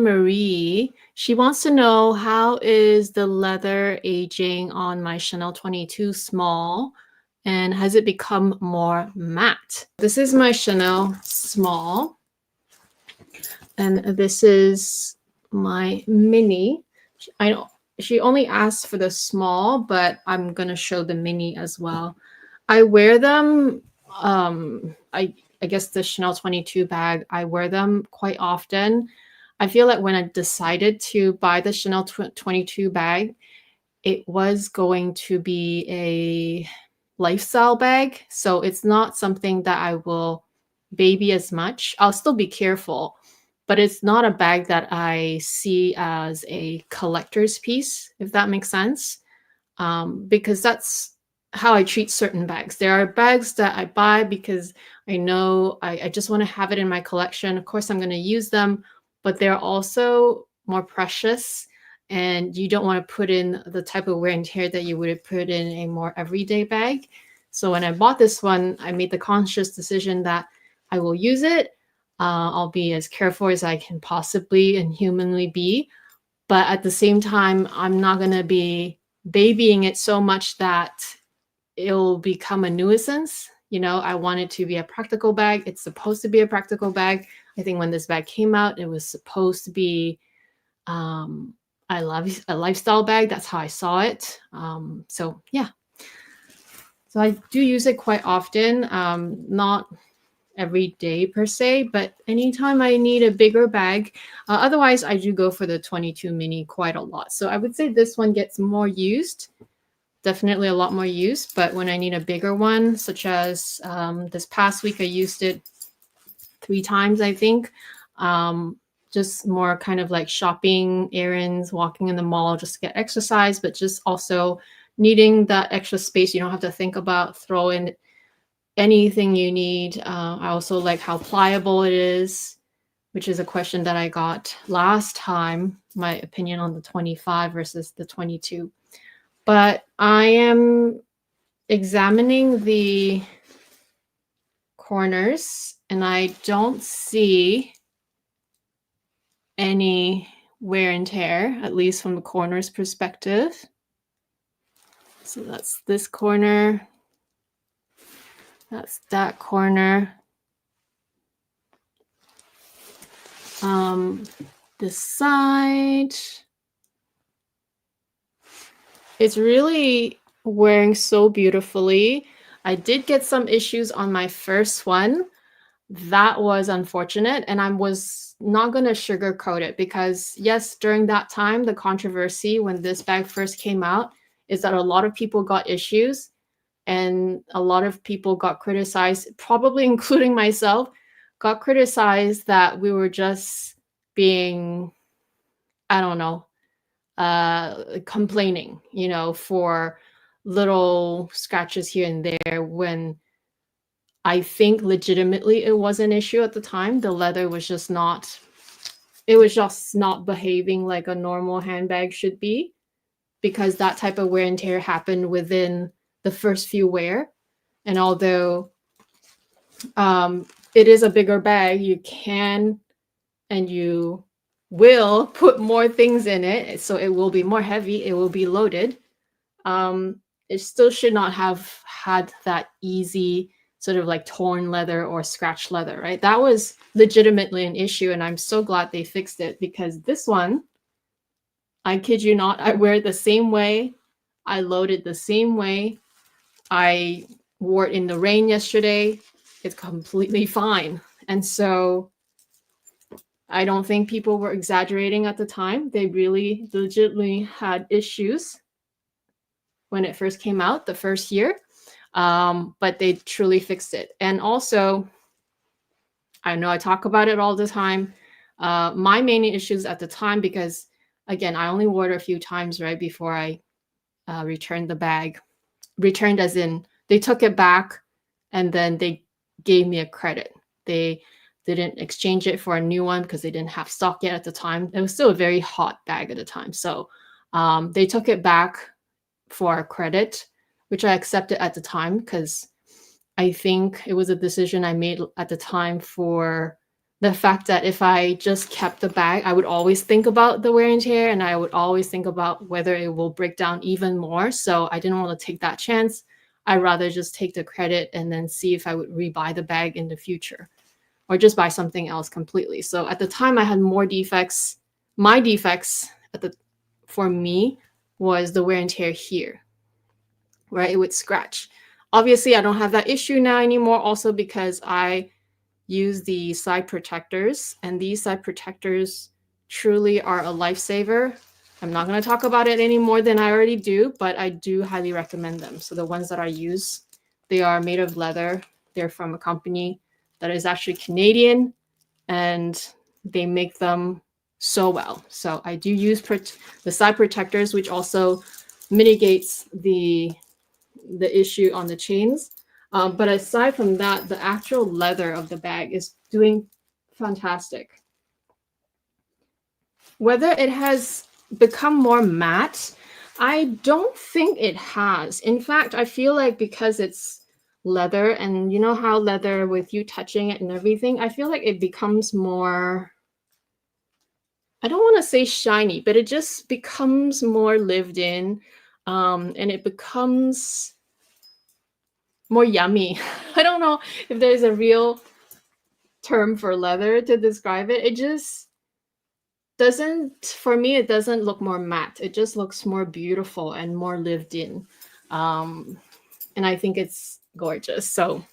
Marie. She wants to know, how is the leather aging on my Chanel 22 small, and has it become more matte? This is my Chanel small, and this is my mini. I know she only asked for the small, but I'm gonna show the mini as well. I wear them. I guess the Chanel 22 bag, I wear them quite often. I feel like when I decided to buy the Chanel 22 bag, it was going to be a lifestyle bag. So it's not something that I will baby as much. I'll still be careful, but it's not a bag that I see as a collector's piece, if that makes sense. Because that's how I treat certain bags. There are bags that I buy because I know I just want to have it in my collection. Of course, I'm going to use them, but they're also more precious, and you don't want to put in the type of wear and tear that you would put in a more everyday bag. So when I bought this one, I made the conscious decision that I will use it. I'll be as careful as I can possibly and humanly be. But at the same time, I'm not going to be babying it so much that it'll become a nuisance. You know, I want it to be a practical bag. It's supposed to be a practical bag. I think when this bag came out, it was supposed to be I love a lifestyle bag. That's how I saw it. So yeah. So I do use it quite often. Not every day per se, but anytime I need a bigger bag. Otherwise, I do go for the 22 mini quite a lot. So I would say this one gets more used, definitely a lot more used. But when I need a bigger one, such as this past week, I used it 3 times, I think. Just more kind of like shopping errands, walking in the mall just to get exercise, but just also needing that extra space. You don't have to think about throwing anything you need. I also like how pliable it is, which is a question that I got last time, my opinion on the 25 versus the 22. But I am examining the corners and I don't see any wear and tear, at least from the corner's perspective. So that's this corner. That's that corner. This side. It's really wearing so beautifully. I did get some issues on my first one. That was unfortunate, and I was not going to sugarcoat it because, yes, during that time, the controversy when this bag first came out is that a lot of people got issues and a lot of people got criticized, probably including myself, got criticized that we were just being, I don't know, complaining, you know, for little scratches here and there, when I think legitimately it was an issue at the time. The leather was just not, it was just not behaving like a normal handbag should be, because that type of wear and tear happened within the first few wear. And although it is a bigger bag, you can and you will put more things in it. So it will be more heavy, it will be loaded. It still should not have had that easy sort of like torn leather or scratched leather, right? That was legitimately an issue, and I'm so glad they fixed it, because this one, I kid you not, I wear it the same way. I load it the same way. I wore it in the rain yesterday. It's completely fine. And so I don't think people were exaggerating at the time. They really legitimately had issues when it first came out the first year. But they truly fixed it. And also, I know I talk about it all the time. My main issues at the time, because again, I only wore it a few times right before I returned the bag. Returned as in they took it back and then they gave me a credit. They didn't exchange it for a new one because they didn't have stock yet at the time. It was still a very hot bag at the time. So they took it back for a credit, which I accepted at the time because I think it was a decision I made at the time for the fact that if I just kept the bag, I would always think about the wear and tear, and I would always think about whether it will break down even more. So I didn't want to take that chance. I'd rather just take the credit and then see if I would rebuy the bag in the future or just buy something else completely. So at the time I had more defects. My defects for me was the wear and tear here, where it would scratch. Obviously, I don't have that issue now anymore, also because I use the side protectors, and these side protectors truly are a lifesaver. I'm not going to talk about it any more than I already do, but I do highly recommend them. So the ones that I use, they are made of leather. They're from a company that is actually Canadian, and they make them so well. So I do use the side protectors, which also mitigates the issue on the chains. But aside from that, the actual leather of the bag is doing fantastic. Whether it has become more matte, I don't think it has. In fact, I feel like because it's leather, and you know how leather, with you touching it and everything, I feel like it becomes more, I don't want to say shiny, but it just becomes more lived in, and it becomes more yummy. I don't know if there's a real term for leather to describe it. It just doesn't, for me, it doesn't look more matte. It just looks more beautiful and more lived in. And I think it's gorgeous. So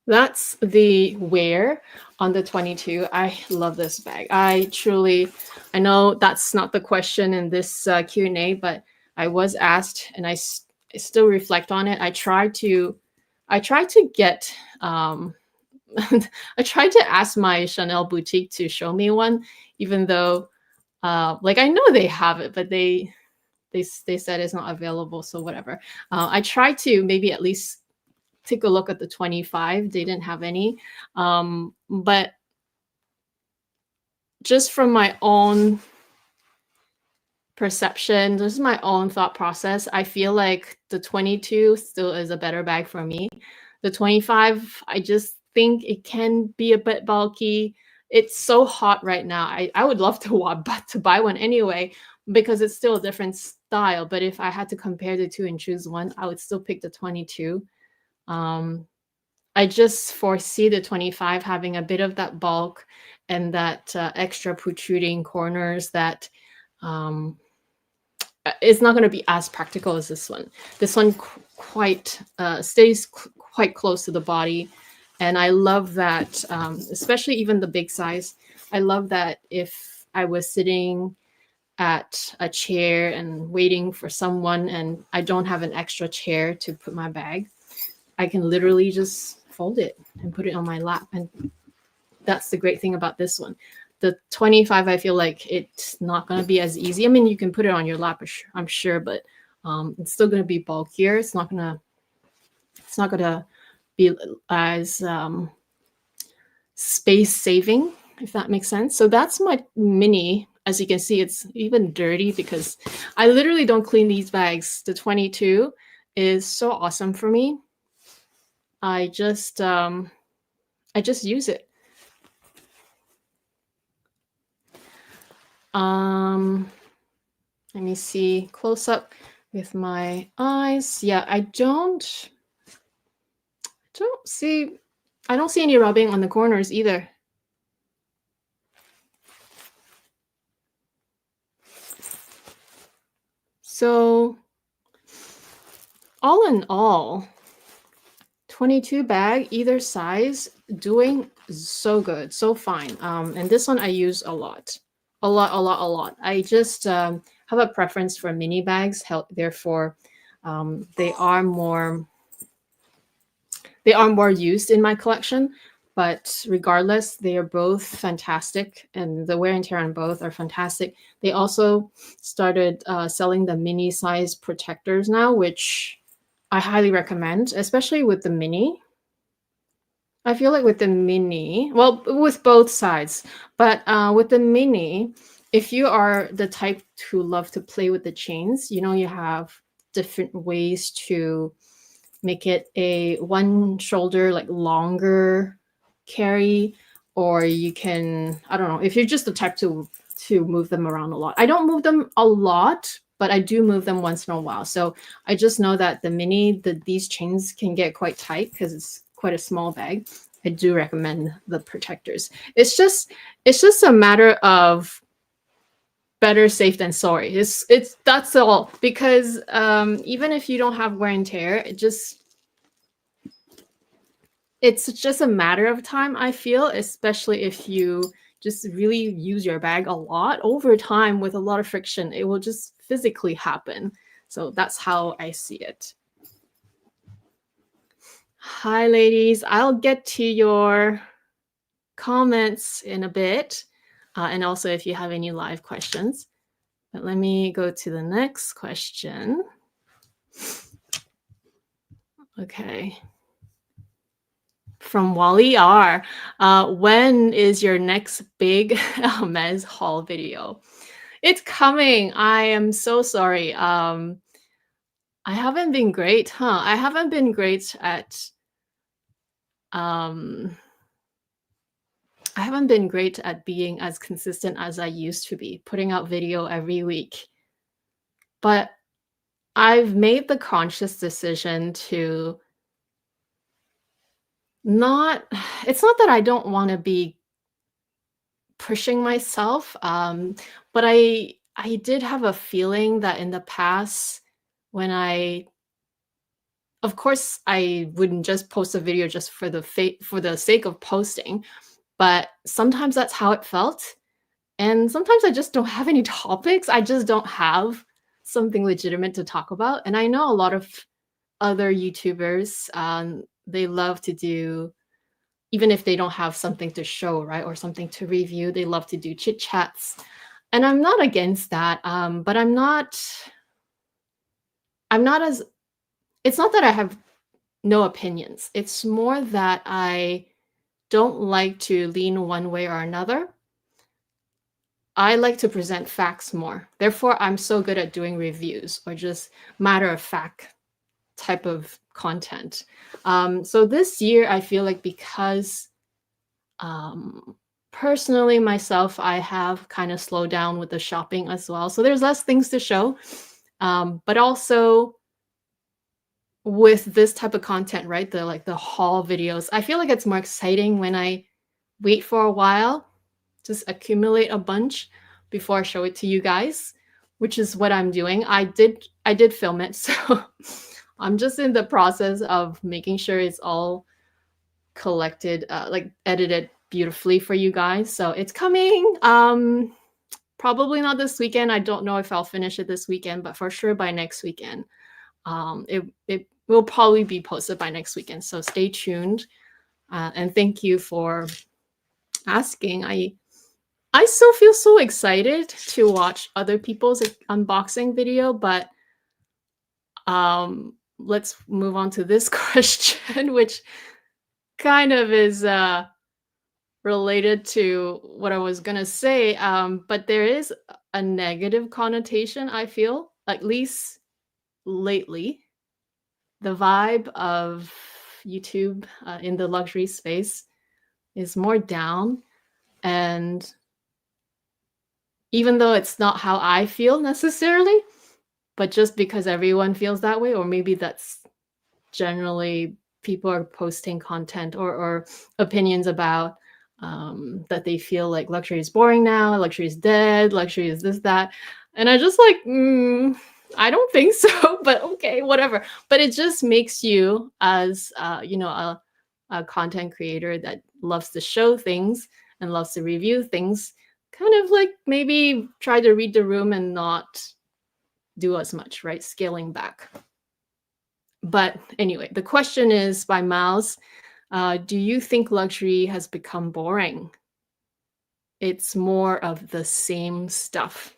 that's the wear on the 22. I love this bag. I know that's not the question in this Q&A, but I was asked, and I still reflect on it. I tried to get I tried to ask my Chanel boutique to show me one, even though like I know they have it, but they said it's not available, so whatever. I tried to maybe at least take a look at the 25. They didn't have any, but just from my own perception, this is my own thought process, I feel like the 22 still is a better bag for me. The 25, I just think it can be a bit bulky. It's so hot right now. I would love to buy one anyway, because it's still a different style. But if I had to compare the two and choose one, I would still pick the 22. I just foresee the 25 having a bit of that bulk and that extra protruding corners that it's not going to be as practical as this one. This one stays quite close to the body. And I love that, especially even the big size. I love that if I was sitting at a chair and waiting for someone and I don't have an extra chair to put my bag, I can literally just fold it and put it on my lap. And that's the great thing about this one. The 25, I feel like it's not going to be as easy. I mean, you can put it on your lap, I'm sure, but it's still going to be bulkier. It's not going to be as space saving, if that makes sense. So that's my mini. As you can see, it's even dirty because I literally don't clean these bags. The 22 is so awesome for me. I just use it. Let me see close up with my eyes. Yeah, I don't see any rubbing on the corners either. So all in all, 22 bag, either size, doing so good, so fine. And this one I use a lot. I just have a preference for mini bags. Therefore, they are more used in my collection. But regardless, they are both fantastic, and the wear and tear on both are fantastic. They also started selling the mini size protectors now, which I highly recommend, especially with the mini. I feel like with the mini, well, with both sides, but with the mini, if you are the type who love to play with the chains, you have different ways to make it a one shoulder, like longer carry, or you can, I don't know, if you're just the type to move them around a lot. I don't move them a lot, but I do move them once in a while. So I just know that these chains can get quite tight because it's quite a small bag. I do recommend the protectors. It's just a matter of better safe than sorry. It's that's all. Because even if you don't have wear and tear, it's just a matter of time, I feel, especially if you just really use your bag a lot over time with a lot of friction. It will just physically happen. So that's how I see it. Hi, ladies. I'll get to your comments in a bit. And also if you have any live questions. But let me go to the next question. Okay. From Wally R. When is your next big Hermes haul video? It's coming. I am so sorry. I haven't been great, huh? I haven't been great at being as consistent as I used to be, putting out video every week. But I've made the conscious decision to it's not that I don't want to be pushing myself, but I did have a feeling that in the past, when of course I wouldn't just post a video just for the sake of posting, but sometimes that's how it felt. And sometimes I just don't have any topics. I just don't have something legitimate to talk about. And I know a lot of other YouTubers, they love to do, even if they don't have something to show, right, or something to review, they love to do chit chats. And I'm not against that, but I'm not as, it's not that I have no opinions. It's more that I don't like to lean one way or another. I like to present facts more. Therefore, I'm so good at doing reviews or just matter of fact type of content. So this year, I feel like because personally myself, I have kind of slowed down with the shopping as well. So there's less things to show. But also with this type of content, right? The haul videos, I feel like it's more exciting when I wait for a while, just accumulate a bunch before I show it to you guys, which is what I'm doing. I did film it, so I'm just in the process of making sure it's all collected, like edited beautifully for you guys. So it's coming. Probably not this weekend. I don't know if I'll finish it this weekend, but for sure by next weekend. It will probably be posted by next weekend. So stay tuned. And thank you for asking. I still feel so excited to watch other people's unboxing video, but let's move on to this question, which kind of is related to what I was gonna say. But there is a negative connotation, I feel, at least lately. The vibe of YouTube in the luxury space is more down. And even though it's not how I feel necessarily, but just because everyone feels that way, or maybe that's generally people are posting content or opinions about that they feel like luxury is boring now, luxury is dead, luxury is this, that. And I just like, I don't think so, but okay, whatever. But it just makes you as, a content creator that loves to show things and loves to review things, kind of like maybe try to read the room and not do as much, right? Scaling back. But anyway, the question is by Miles, do you think luxury has become boring? It's more of the same stuff.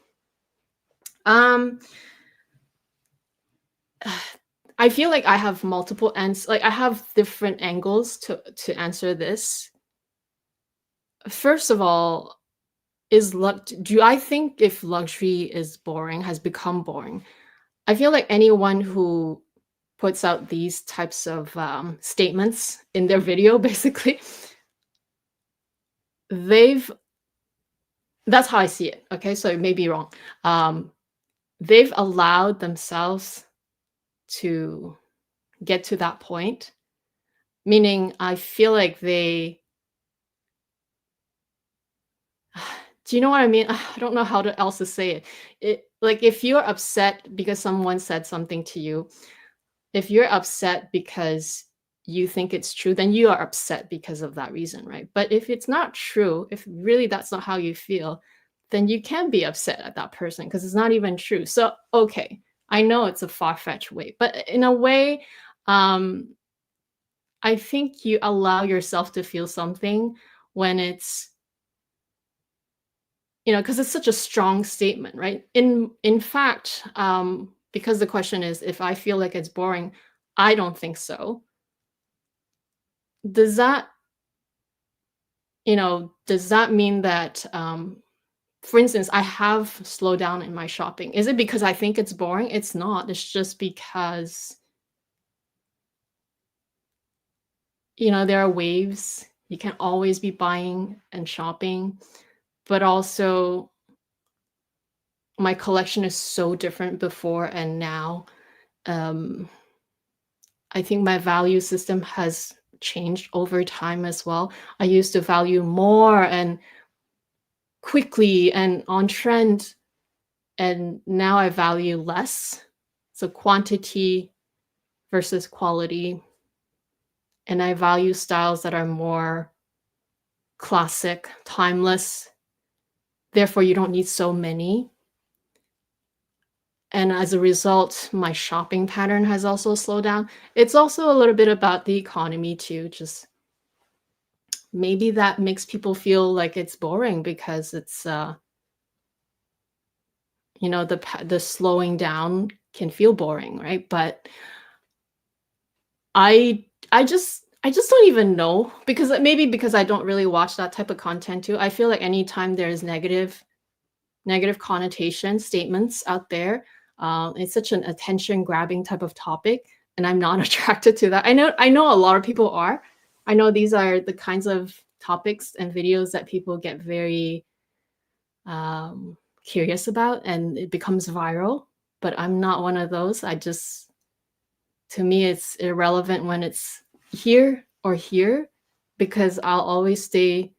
I feel like I have multiple answers. Like I have different angles to answer this. First of all, do I think if luxury is boring, has become boring? I feel like anyone who puts out these types of statements in their video, basically, they've that's how I see it. Okay, so it may be wrong. They've allowed themselves to get to that point, meaning I feel like they do you know what I mean? I don't know how to else to say it. Like if you're upset because someone said something to you, if you're upset because you think it's true, then you are upset because of that reason, right? But if it's not true, if really that's not how you feel, then you can be upset at that person because it's not even true. So, okay, I know it's a far-fetched way, but in a way, um, I think you allow yourself to feel something when it's, because it's such a strong statement, right? In fact, because the question is if I feel like it's boring, I don't think so. Does that, does that mean that, for instance, I have slowed down in my shopping? Is it because I think it's boring? It's not. It's just because, there are waves. You can always be buying and shopping, but also my collection is so different before and now. Um, I think my value system has changed over time as well. I used to value more and quickly and on trend, and now I value less. So quantity versus quality. And I value styles that are more classic, timeless. Therefore, you don't need so many. And as a result, my shopping pattern has also slowed down. It's also a little bit about the economy too. Just maybe that makes people feel like it's boring because it's the slowing down can feel boring, right? But I just don't even know because maybe because I don't really watch that type of content too. I feel like anytime there's negative connotation statements out there, it's such an attention grabbing type of topic, and I'm not attracted to that. I know a lot of people are. I know these are the kinds of topics and videos that people get very curious about, and it becomes viral. But I'm not one of those. To me, it's irrelevant when it's here or here because I'll always stay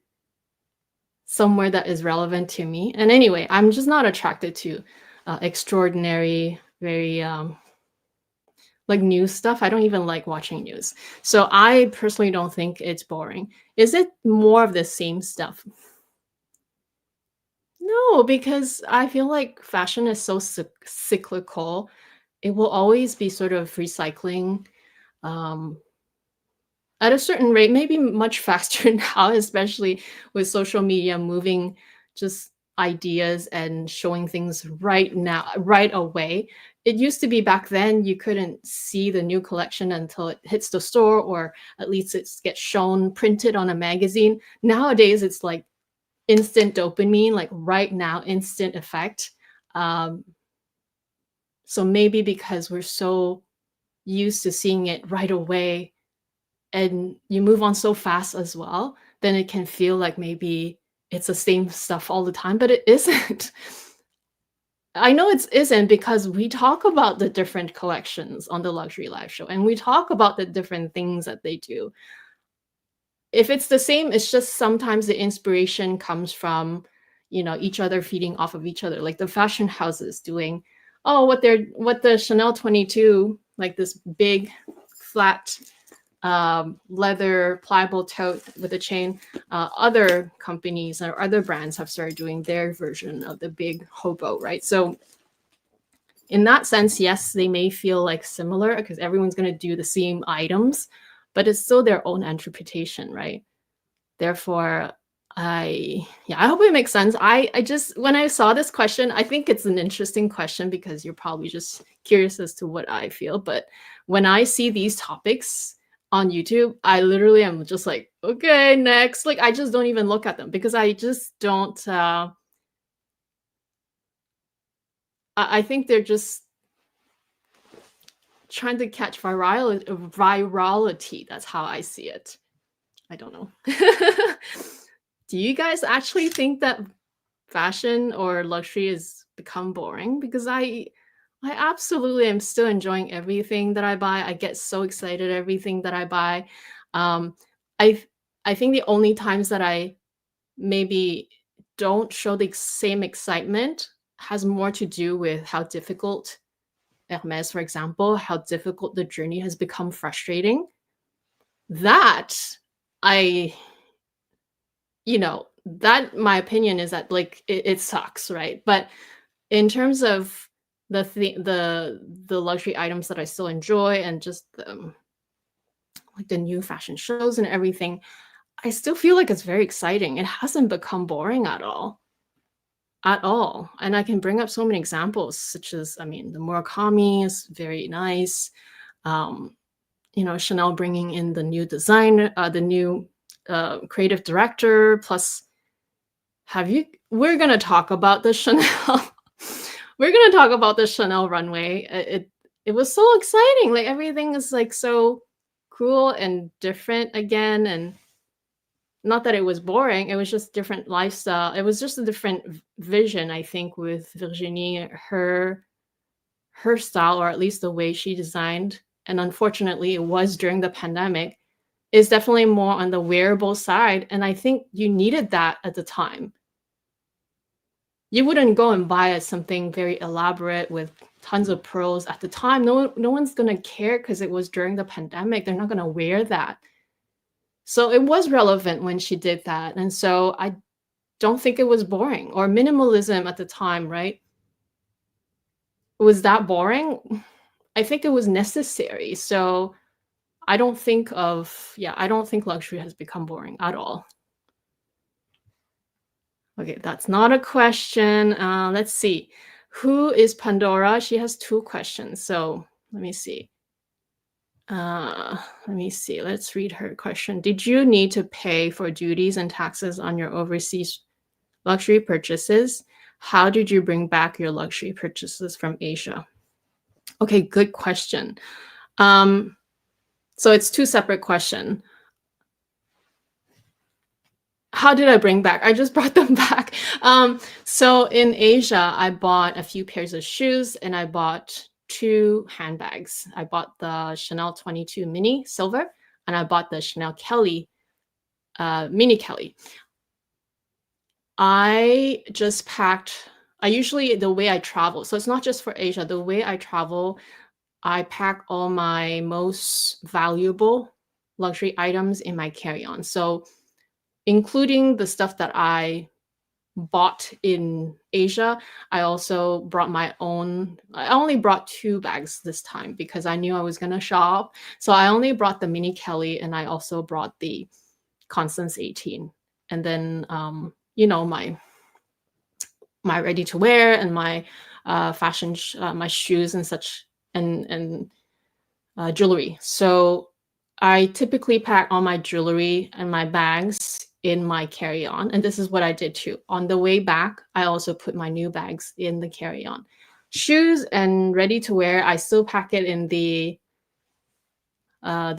somewhere that is relevant to me. And anyway, I'm just not attracted to extraordinary, very like news stuff. I don't even like watching news. So I personally don't think it's boring. Is it more of the same stuff? No, because I feel like fashion is so cyclical. It will always be sort of recycling um, at a certain rate, maybe much faster now, especially with social media moving just ideas and showing things right now, right away. It used to be back then you couldn't see the new collection until it hits the store, or at least it gets shown printed on a magazine. Nowadays, it's like instant dopamine, like right now, instant effect. Um, so maybe because we're so used to seeing it right away, and you move on so fast as well, then it can feel like maybe it's the same stuff all the time, but it isn't. I know it isn't because we talk about the different collections on the Luxury Live Show, and we talk about the different things that they do. If it's the same, it's just sometimes the inspiration comes from, each other feeding off of each other, like the fashion houses doing, oh, what the Chanel 22, like this big flat leather pliable tote with a chain. Other companies or other brands have started doing their version of the big hobo, right? So in that sense, yes, they may feel like similar because everyone's going to do the same items, but it's still their own interpretation, right? Therefore, I hope it makes sense. I just, when I saw this question, I think it's an interesting question because you're probably just curious as to what I feel. But when I see these topics on YouTube, I literally am just like, okay, next. Like I just don't even look at them because I just don't. I think they're just trying to catch virality. That's how I see it. I don't know. Do you guys actually think that fashion or luxury has become boring? Because I absolutely am still enjoying everything that I buy. I get so excited everything that I buy. Um, I I think the only times that I maybe don't show the same excitement has more to do with how difficult Hermes, for example, how difficult the journey has become frustrating. That I that my opinion is that like it sucks, right? But in terms of the luxury items that I still enjoy and just like the new fashion shows and everything, I still feel like it's very exciting. It hasn't become boring at all. And I can bring up so many examples, such as, I mean, the Murakami is very nice. Um, Chanel bringing in the new designer, the new creative director. Plus, we're going to talk about the Chanel. We're going to talk about the Chanel runway. It was so exciting. Like everything is like so cool and different again. And not that it was boring, it was just different lifestyle. It was just a different vision, I think, with Virginie, her style, or at least the way she designed. And unfortunately, it was during the pandemic, is definitely more on the wearable side. And I think you needed that at the time. You wouldn't go and buy something very elaborate with tons of pearls at the time. No one's gonna care because it was during the pandemic. They're not gonna wear that. So it was relevant when she did that. And so I don't think it was boring, or minimalism at the time, right? Was that boring? I think it was necessary. So I don't think luxury has become boring at all. Okay, that's not a question. Let's see. Who is Pandora? She has 2 questions. So let me see. Let's read her question. Did you need to pay for duties and taxes on your overseas luxury purchases? How did you bring back your luxury purchases from Asia? Okay, good question. So it's 2 separate questions. How did I bring back? I just brought them back. So in Asia, I bought a few pairs of shoes and I bought 2 handbags. I bought the Chanel 22 Mini Silver and I bought the Chanel Kelly Mini Kelly. I just packed. I usually, the way I travel, so it's not just for Asia, the way I travel, I pack all my most valuable luxury items in my carry-on. So including the stuff that I bought in Asia, I also brought my own. I only brought 2 bags this time because I knew I was gonna shop. So I only brought the Mini Kelly and I also brought the Constance 18. And then my ready to wear and my my shoes and such, and jewelry. So I typically pack all my jewelry and my bags in my carry-on, and this is what I did too. On the way back, I also put my new bags in the carry-on. Shoes and ready to wear, I still pack it in the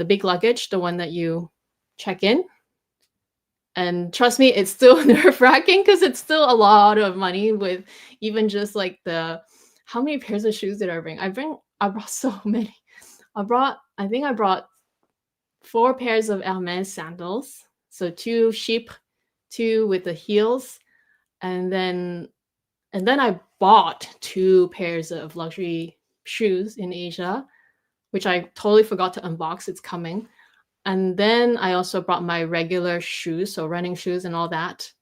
big luggage, the one that you check in. And trust me, it's still nerve-wracking because it's still a lot of money with even just like how many pairs of shoes did I bring? I brought so many. I think I brought 4 pairs of Hermes sandals. So 2 sheep, 2 with the heels. And then I bought 2 pairs of luxury shoes in Asia, which I totally forgot to unbox. It's coming. And then I also brought my regular shoes, so running shoes and all that.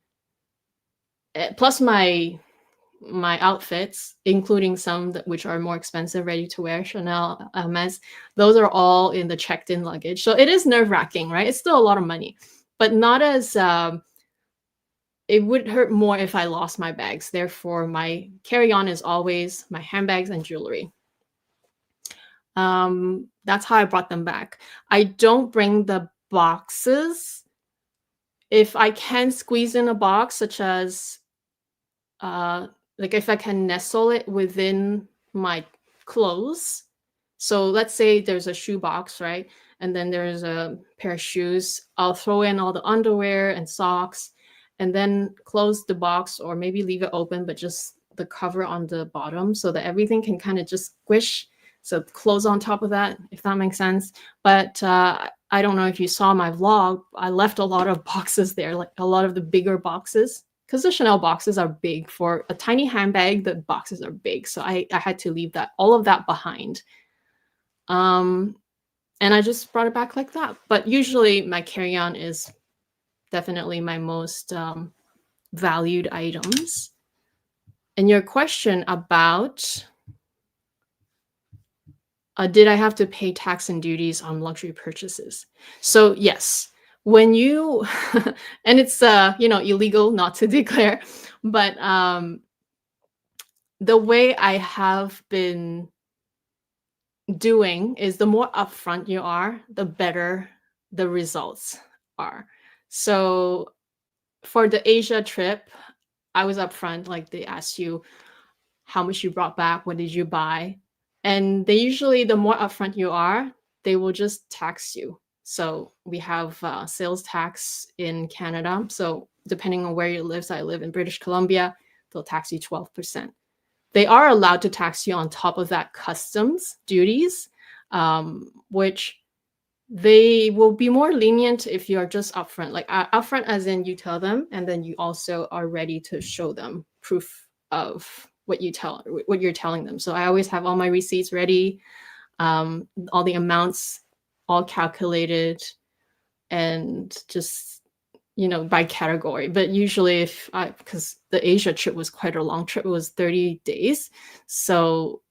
Plus my outfits, including some which are more expensive, ready to wear, Chanel, Hermes. Those are all in the checked in luggage. So it is nerve wracking, right? It's still a lot of money, but not as it would hurt more if I lost my bags. Therefore, my carry on is always my handbags and jewelry. That's how I brought them back. I don't bring the boxes. If I can squeeze in a box, such as like if I can nestle it within my clothes. So let's say there's a shoe box, right? And then there's a pair of shoes. I'll throw in all the underwear and socks and then close the box, or maybe leave it open, but just the cover on the bottom so that everything can kind of just squish. So close on top of that, if that makes sense. But I don't know if you saw my vlog, I left a lot of boxes there, like a lot of the bigger boxes, because the Chanel boxes are big. For a tiny handbag, the boxes are big. So I had to leave all of that behind. And I just brought it back like that. But usually my carry-on is definitely my most valued items. And your question about did I have to pay tax and duties on luxury purchases? So yes, when you and it's illegal not to declare, but the way I have been doing is the more upfront you are, the better the results are. So for the Asia trip, I was upfront, like they asked you how much you brought back, what did you buy? And they usually, the more upfront you are, they will just tax you. So we have sales tax in Canada. So depending on where you live, so I live in British Columbia, they'll tax you 12%. They are allowed to tax you on top of that customs duties, which they will be more lenient if you're just upfront. Like upfront as in you tell them, and then you also are ready to show them proof of what you're telling them. So I always have all my receipts ready, all the amounts all calculated, and just by category. But usually because the Asia trip was quite a long trip, it was 30 days, so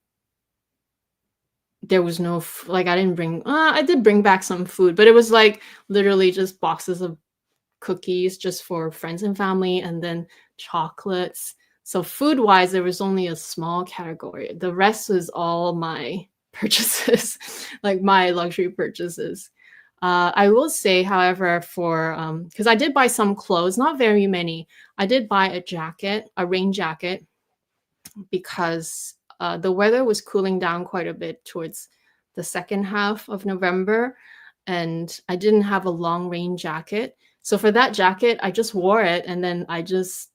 there was no I didn't bring I did bring back some food, but it was like literally just boxes of cookies just for friends and family, and then chocolates. So food wise, there was only a small category. The rest was all my purchases, like my luxury purchases. I will say, however, for because I did buy some clothes, not very many. I did buy a rain jacket, because the weather was cooling down quite a bit towards the second half of November, and I didn't have a long rain jacket. So for that jacket, I just wore it, and then I just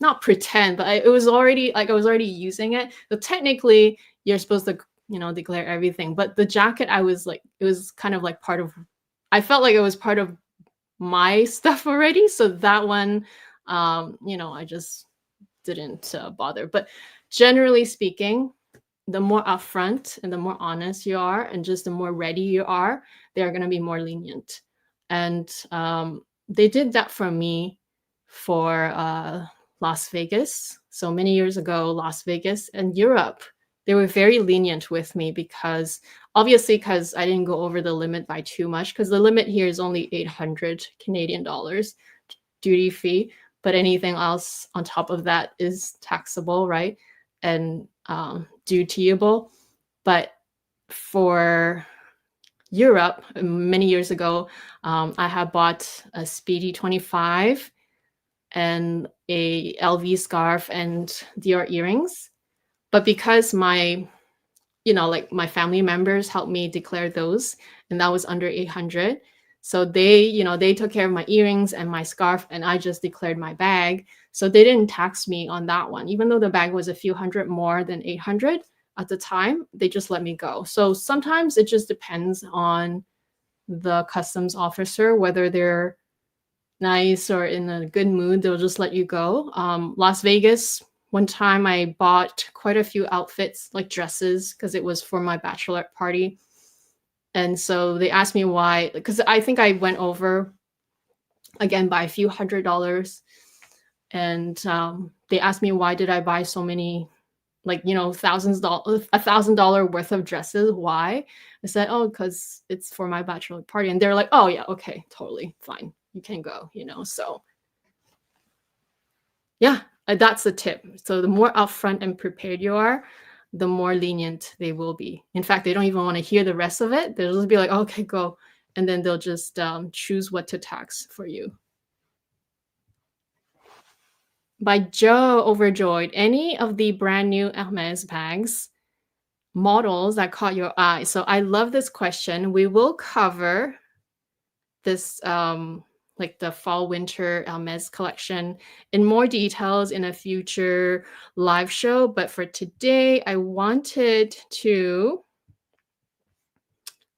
not pretend, but it was already I was already using it. So technically, you're supposed to declare everything, but the jacket, it was kind of like part of. I felt like it was part of my stuff already, so that one, I just didn't bother. But generally speaking, the more upfront and the more honest you are, and just the more ready you are, they're going to be more lenient. And they did that for me for Las Vegas. So many years ago, Las Vegas and Europe, they were very lenient with me, because I didn't go over the limit by too much, because the limit here is only 800 Canadian dollars duty free, but anything else on top of that is taxable, right? And dutyable. But for Europe, many years ago, I had bought a Speedy 25 and a LV scarf and Dior earrings. But because my family members helped me declare those, and that was under 800. So they took care of my earrings and my scarf, and I just declared my bag. So they didn't tax me on that one. Even though the bag was a few hundred more than 800 at the time, they just let me go. So sometimes it just depends on the customs officer, whether they're nice or in a good mood, they'll just let you go. Las Vegas, one time I bought quite a few outfits, like dresses, because it was for my bachelorette party. And so they asked me why, because I think I went over again by a few $100s. And they asked me, why did I buy so many, $1,000 worth of dresses? Why? I said, oh, because it's for my bachelorette party. And they're like, oh yeah, okay, totally fine. You can go, so yeah, that's the tip. So the more upfront and prepared you are, the more lenient they will be. In fact, they don't even want to hear the rest of it. They'll just be like, okay, go. And then they'll just choose what to tax for you. By Joe Overjoyed, any of the brand new Hermes bags models that caught your eye? So I love this question. We will cover this like the fall winter Hermes collection in more details in a future live show. But for today, I wanted to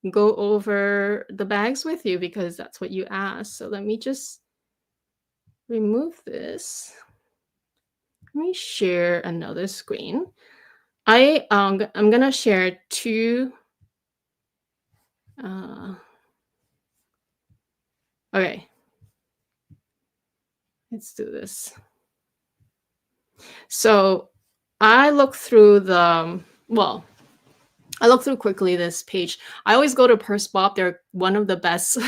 go over the bags with you because that's what you asked. So let me just remove this. Let me share another screen. I'm gonna share two. Okay, let's do this. So I look through I look through quickly this page. I always go to PurseBop. They're one of the best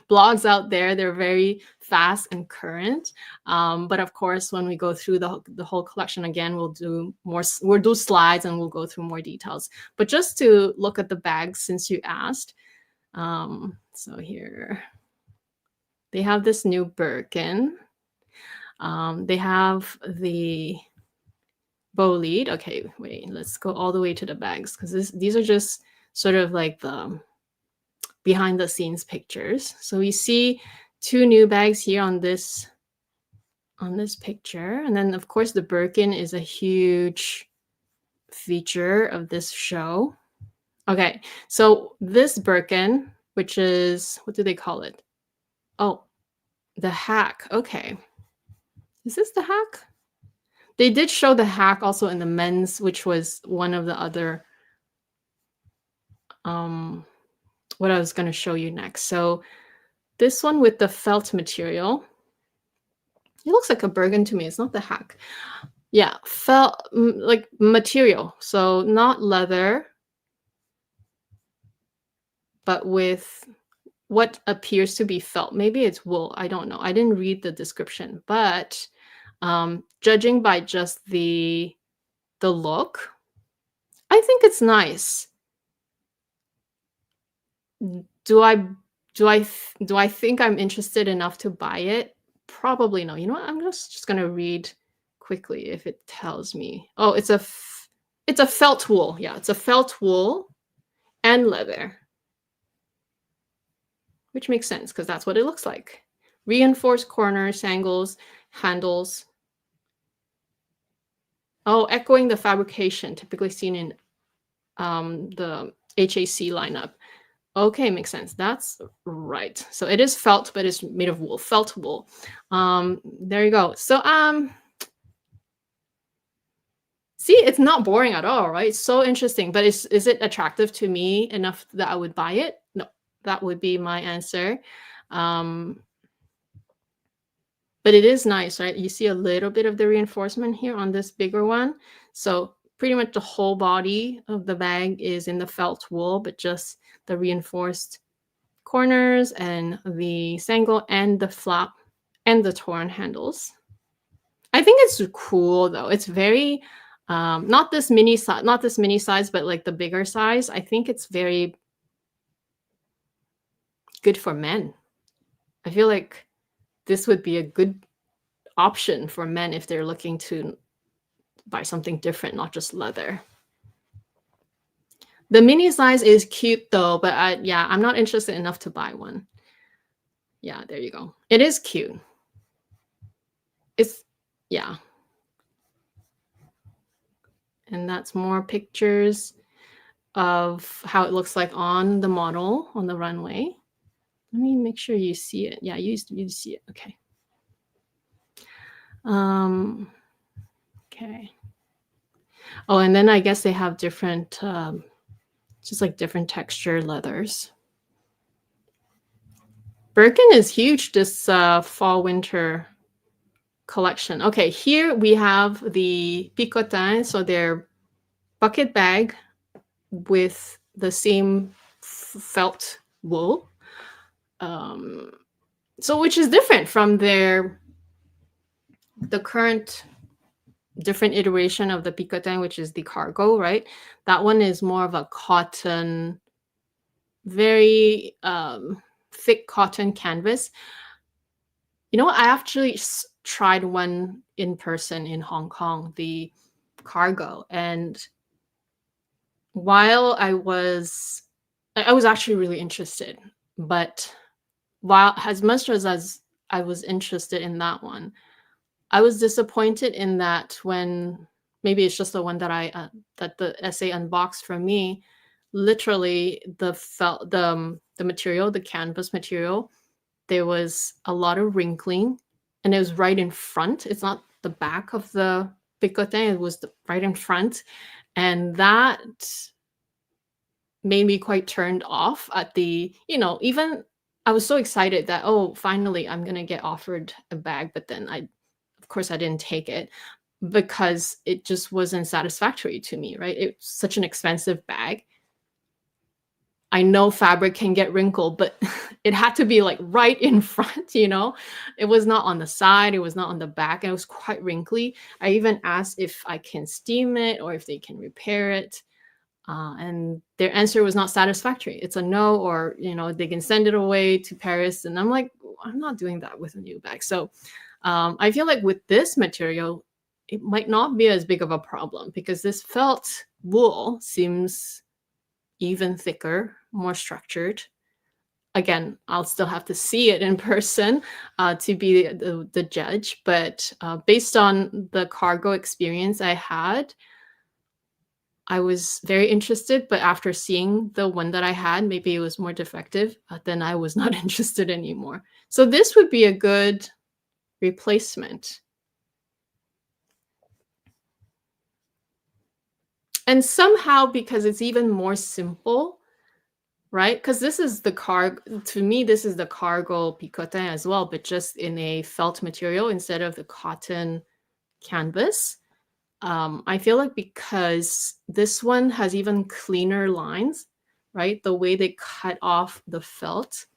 blogs out there. They're very fast and current. But of course, when we go through the whole collection again, we'll do slides and we'll go through more details. But just to look at the bags, since you asked, so here they have this new Birkin. They have the bow lead. Okay, wait, let's go all the way to the bags because these are just sort of like the behind the scenes pictures. So we see two new bags here on this picture. And then of course the Birkin is a huge feature of this show. Okay, so this Birkin, which is, what do they call it? Oh, the hack. Okay. Is this the hack? They did show the hack also in the men's, which was one of the other what I was going to show you next. So this one with the felt material, it looks like a Bergen to me. It's not the hack. Yeah, felt like material. So not leather, but with what appears to be felt. Maybe it's wool. I don't know. I didn't read the description, but judging by just the look, I think it's nice. Do I think I'm interested enough to buy it? Probably no. You know what? I'm just gonna read quickly if it tells me. Oh, it's a felt wool. Yeah, it's a felt wool and leather, which makes sense because that's what it looks like. Reinforced corners, angles, handles. Oh, echoing the fabrication typically seen in the HAC lineup. Okay, makes sense. That's right. So it is felt, but it's made of wool, felt wool. There you go. So see, it's not boring at all, right? It's so interesting. But is it attractive to me enough that I would buy it? No, that would be my answer. But it is nice, right? You see a little bit of the reinforcement here on this bigger one. So pretty much the whole body of the bag is in the felt wool, but just the reinforced corners and the sangle and the flap and the torn handles. I think it's cool though. It's very not this mini size, but like the bigger size. I think it's very good for men. I feel like this would be a good option for men if they're looking to buy something different, not just leather. The mini size is cute though, but I'm not interested enough to buy one. Yeah, there you go. It is cute. Yeah. And that's more pictures of how it looks like on the model on the runway. Let me make sure you see it. Yeah, you see it. Okay. Okay. Oh, and then I guess they have different, just like different texture leathers. Birkin is huge this fall winter collection. Okay, here we have the picotin, so they're bucket bag with the same felt wool. So which is different from the current different iteration of the picotin, which is the cargo, right? That one is more of a cotton, very thick cotton canvas. You know what? I actually tried one in person in Hong Kong, the cargo, and while I was actually really interested, but while as much as I was interested in that one. I was disappointed in that when maybe it's just the one that that the essay unboxed for me. Literally, the material, the canvas material, there was a lot of wrinkling, and it was right in front. It's not the back of the picotin; it was right in front, and that made me quite turned off at the, even I was so excited that, oh, finally I'm gonna get offered a bag, but then of course I didn't take it because it just wasn't satisfactory to me, right? It's such an expensive bag. I know fabric can get wrinkled, but it had to be like right in front, It was not on the side, it was not on the back, and it was quite wrinkly. I even asked if I can steam it or if they can repair it. And their answer was not satisfactory. It's a no, or they can send it away to Paris. And I'm like, I'm not doing that with a new bag. So I feel like with this material, it might not be as big of a problem because this felt wool seems even thicker, more structured. Again, I'll still have to see it in person to be the judge. But based on the cargo experience I had, I was very interested, but after seeing the one that I had, maybe it was more defective, then I was not interested anymore. So this would be a good replacement. And somehow, because it's even more simple, right? Because this is the to me, this is the cargo picotin as well, but just in a felt material instead of the cotton canvas. I feel like because this one has even cleaner lines, right? The way they cut off the felt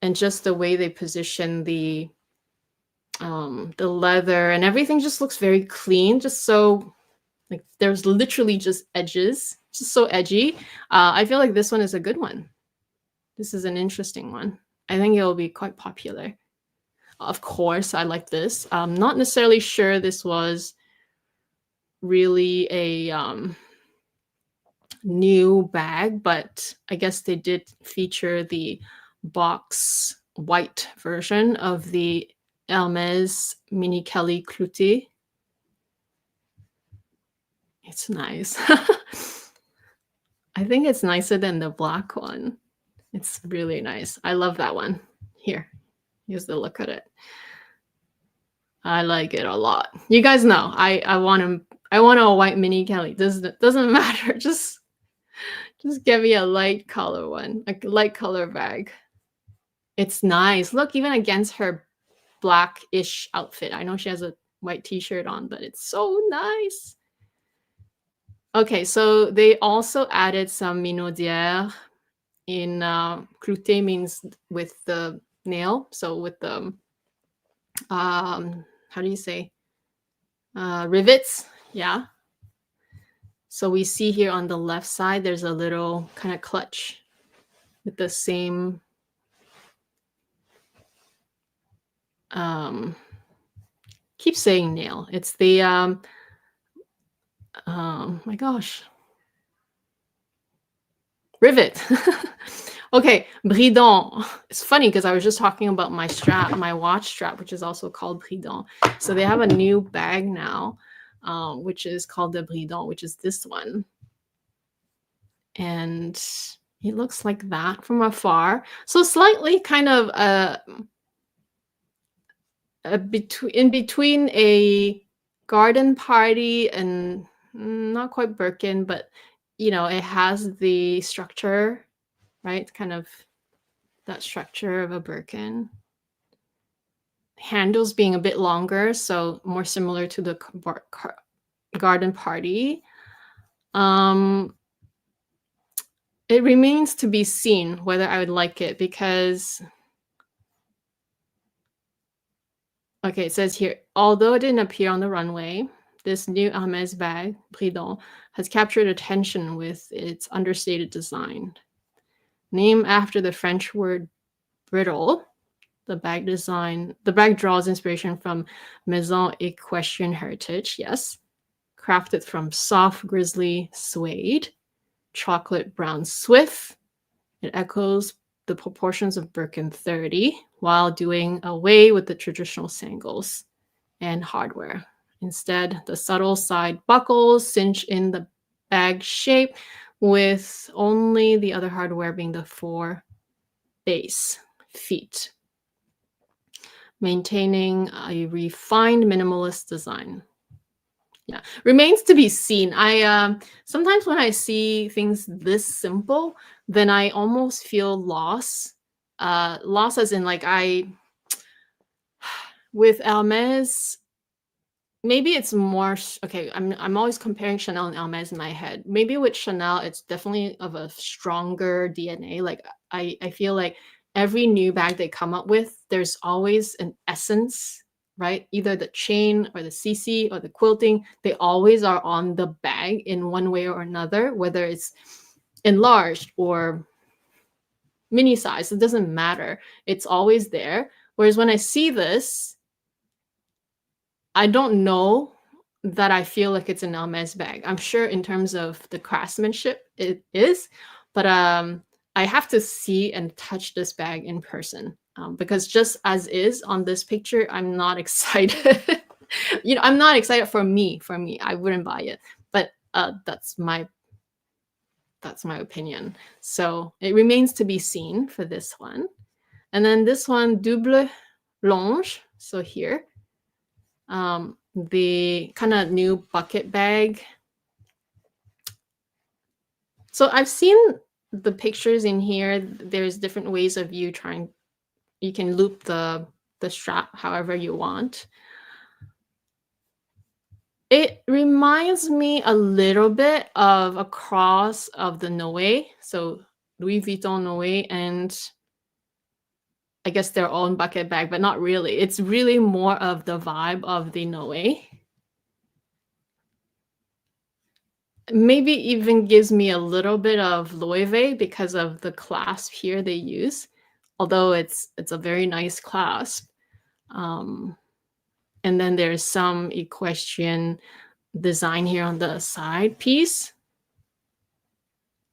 and just the way they position the leather and everything just looks very clean. Just so like there's literally just edges, just so edgy. I feel like this one is a good one. This is an interesting one. I think it will be quite popular. Of course, I like this. I'm not necessarily sure this was really a new bag, but I guess they did feature the box white version of the Hermes Mini Kelly Clouté. It's nice. I think it's nicer than the black one. It's really nice. I love that one. Here's the look at it. I like it a lot. You guys know I want a white Mini Kelly. Doesn't matter. Just give me a light color one, a light color bag. It's nice. Look, even against her black-ish outfit. I know she has a white t-shirt on, but it's so nice. Okay, so they also added some minaudière in clouté means with the nail. So with the how do you say? Rivets. Yeah. So we see here on the left side, there's a little kind of clutch with the same keep saying nail. It's the my gosh. Rivet. Okay, bridon. It's funny because I was just talking about my strap, my watch strap, which is also called bridon. So they have a new bag now, which is called the bridon, which is this one. And it looks like that from afar. So slightly kind of in between a garden party and not quite Birkin, but it has the structure, right? Kind of that structure of a Birkin. Handles being a bit longer, so more similar to the garden party. It remains to be seen whether I would like it because okay, it says here, although it didn't appear on the runway, this new Hermes bag, Bridon, has captured attention with its understated design. Named after the French word brittle, the bag draws inspiration from Maison Equestrian heritage, yes. Crafted from soft grizzly suede, chocolate brown swift. It echoes the proportions of Birkin 30 while doing away with the traditional sangles and hardware. Instead, the subtle side buckles cinch in the bag shape, with only the other hardware being the 4 base feet, maintaining a refined minimalist design. Yeah, remains to be seen. I sometimes when I see things this simple, then I almost feel loss. Loss as in like I with Hermes, maybe it's more okay. I'm always comparing Chanel and Hermes in my head. Maybe with Chanel, it's definitely of a stronger DNA. Like I feel like every new bag they come up with, there's always an essence, right? Either the chain or the CC or the quilting, they always are on the bag in one way or another, whether it's enlarged or mini size, it doesn't matter. It's always there. Whereas when I see this, I don't know that I feel like it's an Hermes bag. I'm sure in terms of the craftsmanship, it is, but I have to see and touch this bag in person because just as is on this picture, I'm not excited. I'm not excited for me. For me, I wouldn't buy it, but that's my opinion. So it remains to be seen for this one. And then this one, double longe. So here, the kind of new bucket bag. So I've seen the pictures in here. There's different ways of you can loop the strap however you want. It reminds me a little bit of a cross of the Noe. So Louis Vuitton Noe and I guess their own bucket bag, but not really. It's really more of the vibe of the Noe. Maybe even gives me a little bit of Loewe because of the clasp here they use, although it's a very nice clasp. And then there's some equestrian design here on the side piece.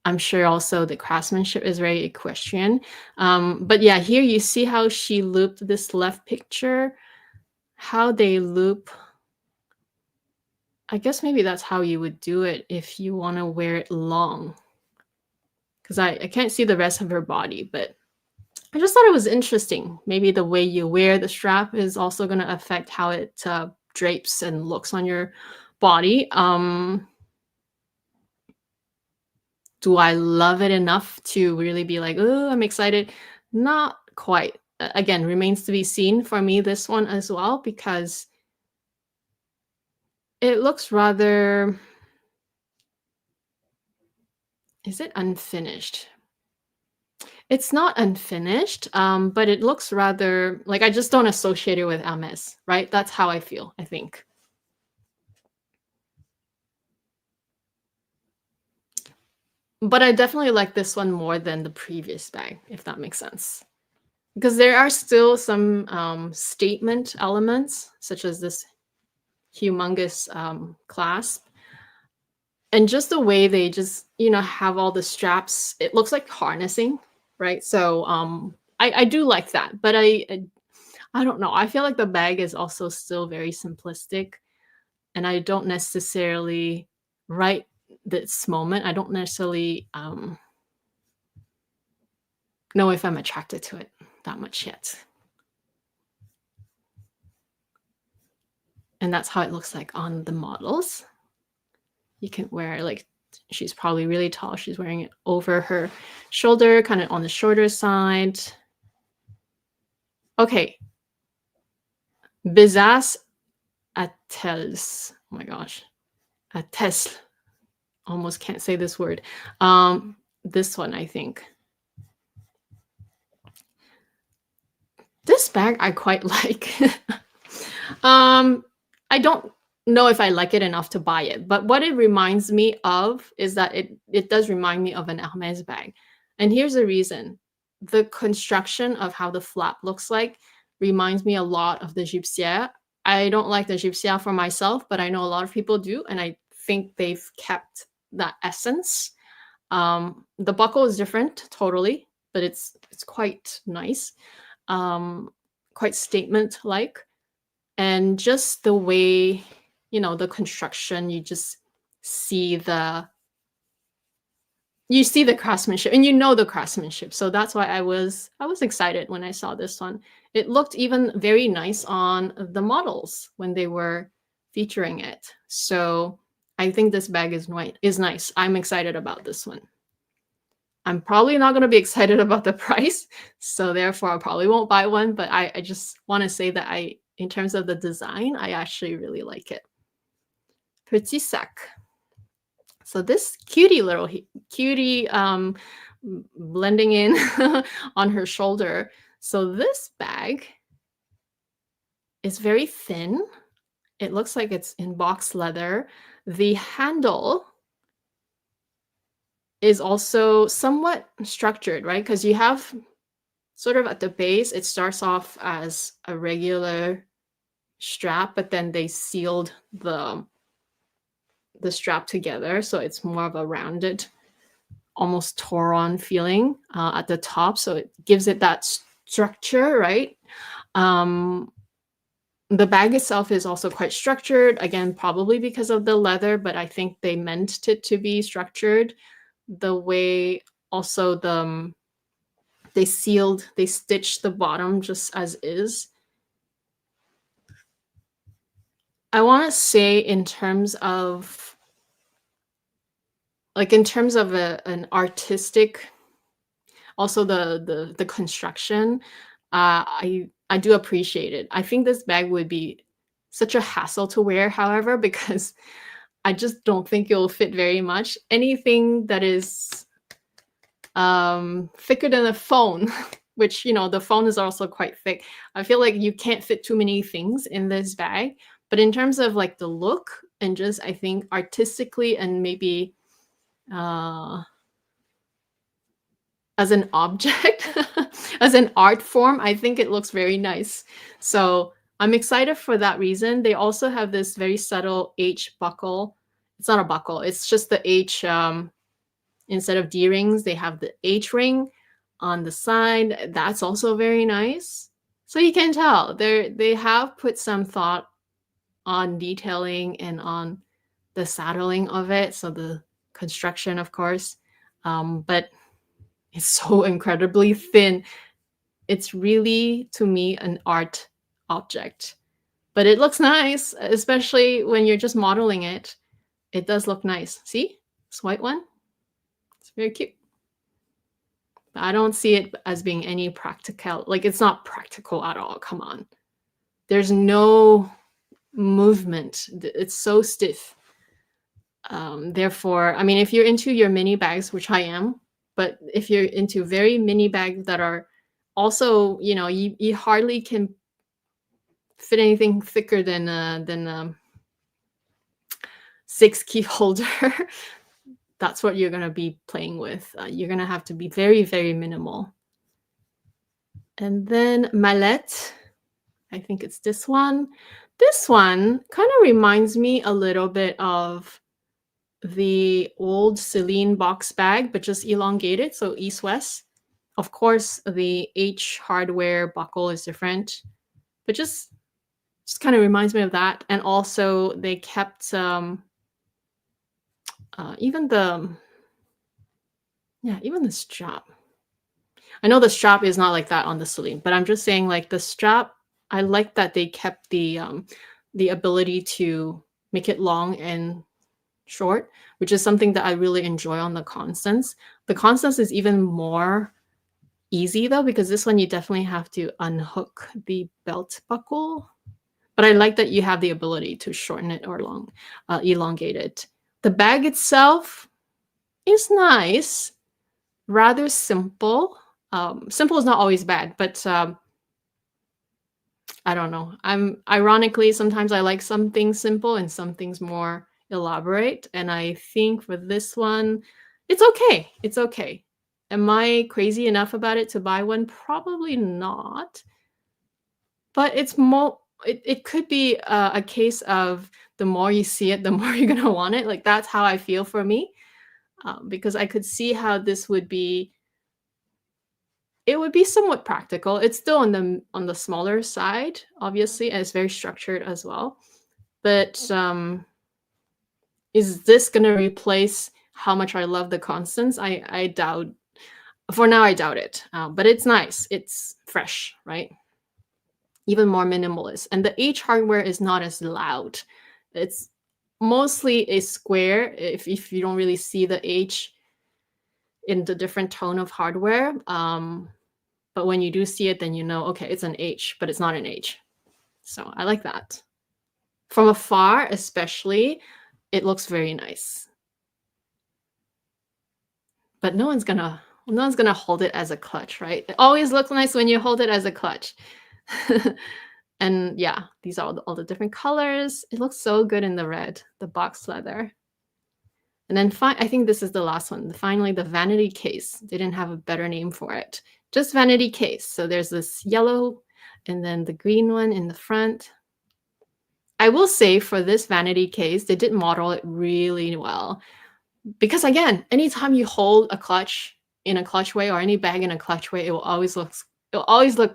I'm sure also the craftsmanship is very equestrian. But yeah, here you see how she looped this left picture, how they loop. I guess maybe that's how you would do it if you want to wear it long. Because I can't see the rest of her body, but I just thought it was interesting. Maybe the way you wear the strap is also going to affect how it drapes and looks on your body. Do I love it enough to really be like, oh, I'm excited? Not quite. Again, remains to be seen for me, this one as well, because it looks rather... Is it unfinished? It's not unfinished, but it looks rather like I just don't associate it with Hermes, right? That's how I feel, I think. But I definitely like this one more than the previous bag, if that makes sense. Because there are still some statement elements, such as this humongous clasp. And just the way they just, have all the straps, it looks like harnessing, right? So I do like that, but I don't know. I feel like the bag is also still very simplistic, and I don't necessarily, right this moment, I don't necessarily know if I'm attracted to it that much yet. And that's how it looks like on the models. You can wear, like, she's probably really tall. She's wearing it over her shoulder, kind of on the shorter side. Okay. Besace Attelles. Oh my gosh. Attelles. Almost can't say this word. This one, I think. This bag I quite like. I don't know if I like it enough to buy it, but what it reminds me of is that it does remind me of an Hermes bag. And here's the reason. The construction of how the flap looks like reminds me a lot of the Gypsière. I don't like the Gypsière for myself, but I know a lot of people do, and I think they've kept that essence. The buckle is different, totally. but it's quite nice, quite statement-like. And just the way, the construction, see the you see the craftsmanship, and the craftsmanship. So that's why I was excited when I saw this one. It looked even very nice on the models when they were featuring it. So I think this bag is nice. I'm excited about this one. I'm probably not going to be excited about the price, so therefore I probably won't buy one, but I just want to say that in terms of the design, I actually really like it. Petit sac. So this cutie blending in on her shoulder. So this bag is very thin. It looks like it's in box leather. The handle is also somewhat structured, right? Because you have sort of at the base, it starts off as a regular strap, but then they sealed the strap together, so it's more of a rounded, almost tore-on feeling at the top, so it gives it that structure, right? The bag itself is also quite structured, again, probably because of the leather, but I think they meant it to be structured the way also they stitched the bottom just as is. I want to say in terms of an artistic, also the construction, I do appreciate it. I think this bag would be such a hassle to wear, however, because I just don't think it will fit very much. Anything that is thicker than a phone, which, the phone is also quite thick. I feel like you can't fit too many things in this bag. But in terms of like the look and just, I think artistically and maybe as an object, as an art form, I think it looks very nice. So I'm excited for that reason. They also have this very subtle H buckle. It's not a buckle, it's just the H. Instead of D rings, they have the H ring on the side. That's also very nice. So you can tell they have put some thought on detailing and on the saddling of it. So the construction, of course, but it's so incredibly thin. It's really, to me, an art object. But it looks nice, especially when you're just modeling it. It does look nice. See? This white one? It's very cute. But I don't see it as being any practical. Like, it's not practical at all. Come on. There's no movement. It's so stiff. Therefore, I mean, if you're into your mini bags, which I am, but if you're into very mini bags that are also, you hardly can fit anything thicker than a 6 key holder. That's what you're going to be playing with. You're going to have to be very, very minimal. And then mallette, I think it's this one. This one kind of reminds me a little bit of the old Celine box bag, but just elongated, so east-west. Of course, the H hardware buckle is different, but just kind of reminds me of that. And also they kept even the strap. I know the strap is not like that on the Celine, but I'm just saying, like, the strap, I like that they kept the ability to make it long and short, which is something that I really enjoy on the Constance. The Constance is even more easy though, because this one you definitely have to unhook the belt buckle. But I like that you have the ability to shorten it or elongate it. The bag itself is nice, rather simple. Simple is not always bad, but I don't know. Ironically, sometimes I like some things simple and some things more elaborate. And I think for this one, it's okay. It's okay. Am I crazy enough about it to buy one? Probably not. But it's more. It could be a case of the more you see it, the more you're gonna want it. Like, that's how I feel for me, because I could see how this would be it would be somewhat practical. It's still on the smaller side, obviously, and it's very structured as well. But is this gonna replace how much I love the constants? I doubt. For now, I doubt it. But it's nice. It's fresh, right? Even more minimalist. And the H hardware is not as loud. It's mostly a square if you don't really see the H in the different tone of hardware. But when you do see it, then you know, okay, it's an H, but it's not an H. So I like that. From afar, especially, it looks very nice. But no one's gonna hold it as a clutch, right? It always looks nice when you hold it as a clutch. And yeah, these are all the different colors. It looks so good in the red, the box leather. And then I think this is the last one. Finally, the vanity case. They didn't have a better name for it. Just vanity case. So there's this yellow and then the green one in the front. I will say for this vanity case, they did model it really well. Because again, anytime you hold a clutch in a clutch way or any bag in a clutch way, it'll always look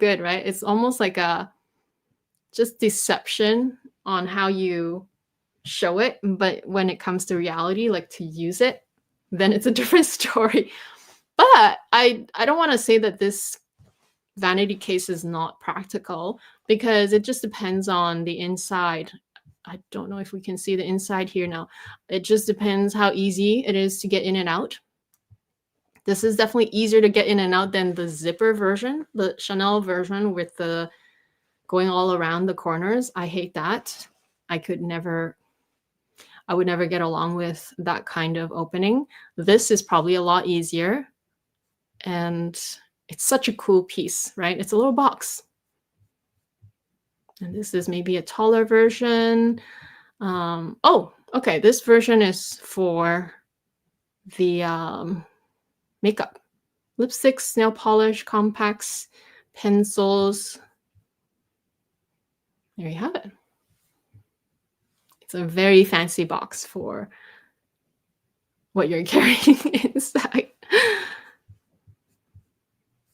good, right? It's almost like a just deception on how you show it, but when it comes to reality, like to use it, then it's a different story. But I don't want to say that this vanity case is not practical, because it just depends on the inside. I don't know if we can see the inside here now. It just depends how easy it is to get in and out. This is definitely easier to get in and out than the zipper version, the Chanel version with the going all around the corners. I hate that. I would never get along with that kind of opening. This is probably a lot easier. And it's such a cool piece, right? It's a little box. And this is maybe a taller version. Oh, okay. This version is for the makeup. Lipsticks, nail polish, compacts, pencils. There you have it. It's a very fancy box for what you're carrying inside.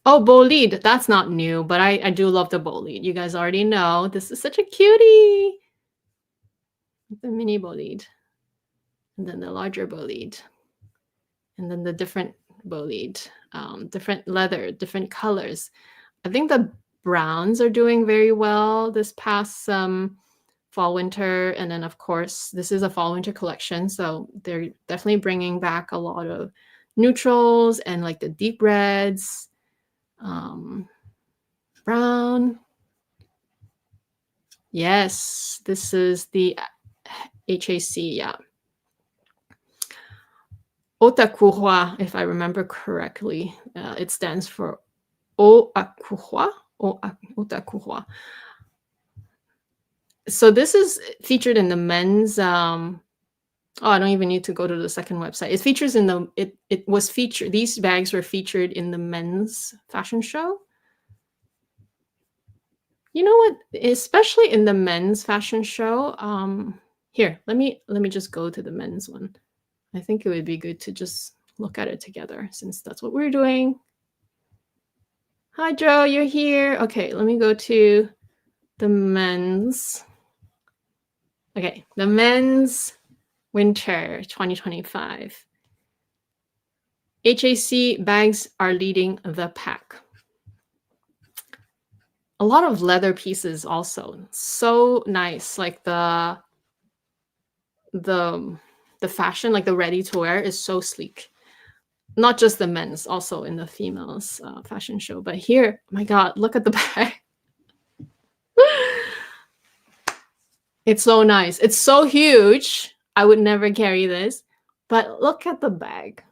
Oh, bolide. That's not new, but I do love the bolide. You guys already know. This is such a cutie. The mini bolide. And then the larger bolide. And then the different bolide. Different leather, different colors. I think the browns are doing very well this past fall, winter. And then, of course, this is a fall, winter collection. So they're definitely bringing back a lot of neutrals and like the deep reds. Brown. Yes, this is the HAC, yeah. Otakuhua, if I remember correctly. It stands for Oakuhua. Otakuhua. So this is featured in the men's I don't even need to go to the second website. It features in the it was featured, these bags were featured in the men's fashion show. You know what? Especially in the men's fashion show. Here, let me just go to the men's one. I think it would be good to just look at it together since that's what we're doing. Hi, Joe, you're here. Okay, let me go to the men's. Okay, the men's winter 2025. HAC bags are leading the pack. A lot of leather pieces also. So nice. Like the fashion, like the ready to wear is so sleek. Not just the men's, also in the females fashion show. But here, oh my God, look at the bag. It's so nice. It's so huge. I would never carry this. But look at the bag.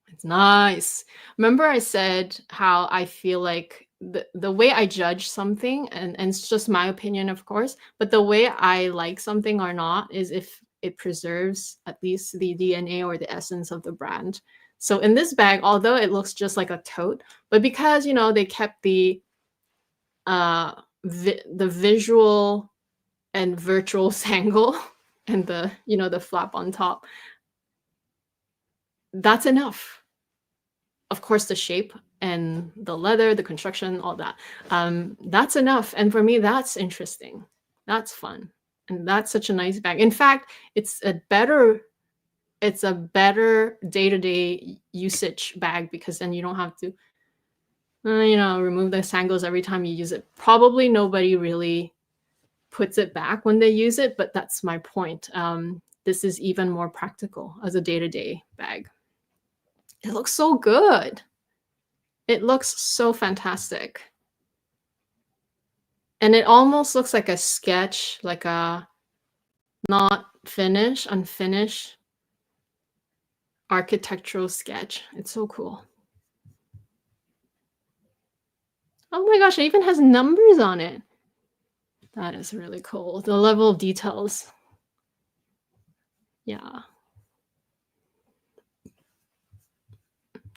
It's nice. Remember I said how I feel like the way I judge something, and it's just my opinion, of course, but the way I like something or not is if it preserves at least the DNA or the essence of the brand. So in this bag, although it looks just like a tote, but because, you know, they kept the visual and virtual sangle and the, you know, the flap on top, that's enough. Of course, the shape and the leather, the construction, all that. That's enough. And for me, that's interesting. That's fun. And that's such a nice bag. In fact, it's a better day-to-day usage bag because then you don't have to remove the sangles every time you use it. Probably nobody really puts it back when they use it, but that's my point. This is even more practical as a day-to-day bag. It looks so good. It looks so fantastic. And it almost looks like a sketch, like a not finished, unfinished architectural sketch. It's so cool. Oh my gosh, it even has numbers on it. That is really cool. The level of details. Yeah.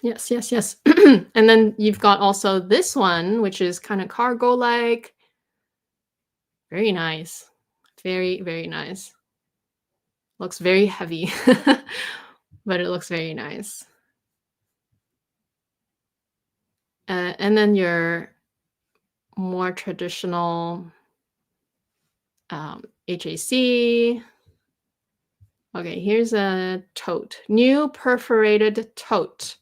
Yes, yes, yes. And then you've got also this one, which is kind of cargo-like. Very nice. Very, very nice. Looks very heavy, but it looks very nice. And then your more traditional HAC. Okay, here's a tote. New perforated tote.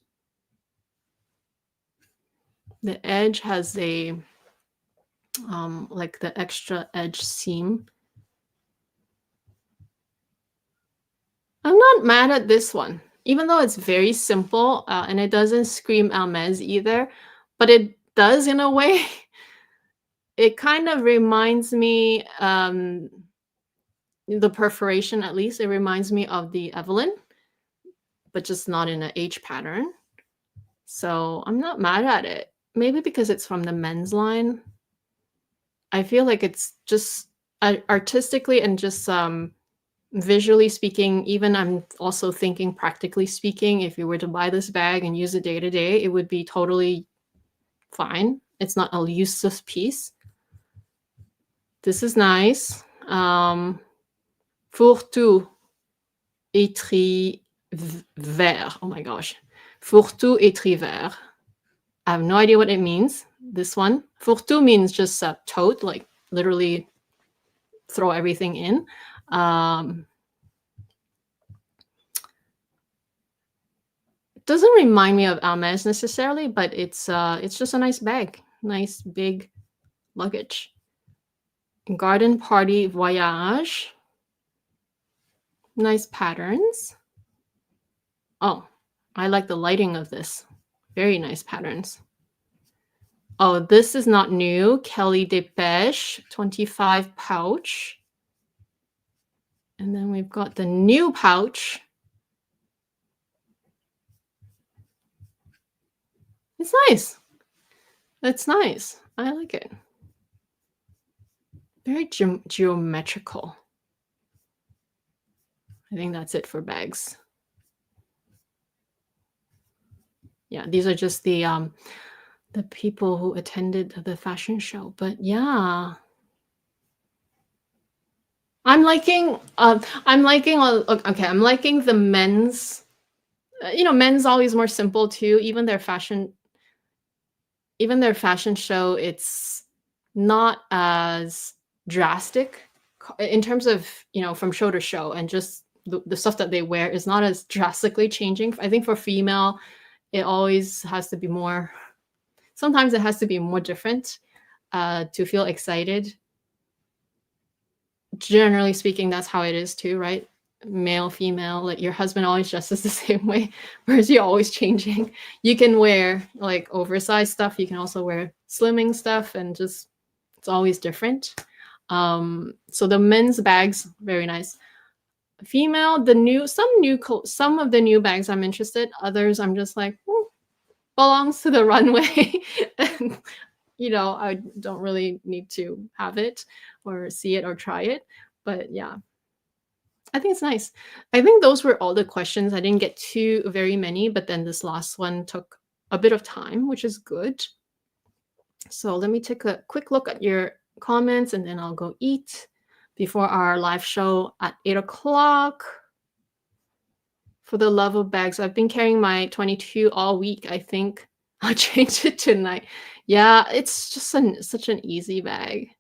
The edge has a like the extra edge seam. I'm not mad at this one, even though it's very simple and it doesn't scream Hermes either, but it does in a way. It kind of reminds me, the perforation at least, it reminds me of the Evelyn, but just not in an H pattern. So I'm not mad at it. Maybe because it's from the men's line. I feel like it's just artistically and just visually speaking, even I'm also thinking practically speaking, if you were to buy this bag and use it day to day, it would be totally fine. It's not a useless piece. This is nice. Fourre-tout étri vert. Oh my gosh. Fourre-tout étri vert. I have no idea what it means. This one. Fourre-tout means just a tote, like literally throw everything in. It doesn't remind me of Hermes necessarily, but it's just a nice bag. Nice big luggage. Garden Party Voyage. Nice patterns. Oh, I like the lighting of this. Very nice patterns. Oh, this is not new. Kelly Dépêche, 25 pouch. And then we've got the new pouch. It's nice. It's nice. I like it. Very geometrical. I think that's it for bags. Yeah, these are just the people who attended the fashion show. But yeah, I'm liking the men's. Men's always more simple too. Even their fashion show, it's not as drastic in terms of from show to show, and just the stuff that they wear is not as drastically changing. I think for female, it always has to be more. Sometimes it has to be more different to feel excited. Generally speaking, that's how it is too, right? Male, female, like your husband always dresses the same way, whereas you're always changing. You can wear like oversized stuff. You can also wear slimming stuff, and just it's always different. So the men's bags, very nice. Female, some of the new bags I'm interested. Others I'm just like, belongs to the runway. And I don't really need to have it or see it or try it. But yeah, I think it's nice. I think those were all the questions. I didn't get to very many, but then this last one took a bit of time, which is good. So let me take a quick look at your comments, and then I'll go eat before our live show at 8 o'clock. For the love of bags, I've been carrying my 22 all week, I think. I'll change it tonight. Yeah, it's just such an easy bag.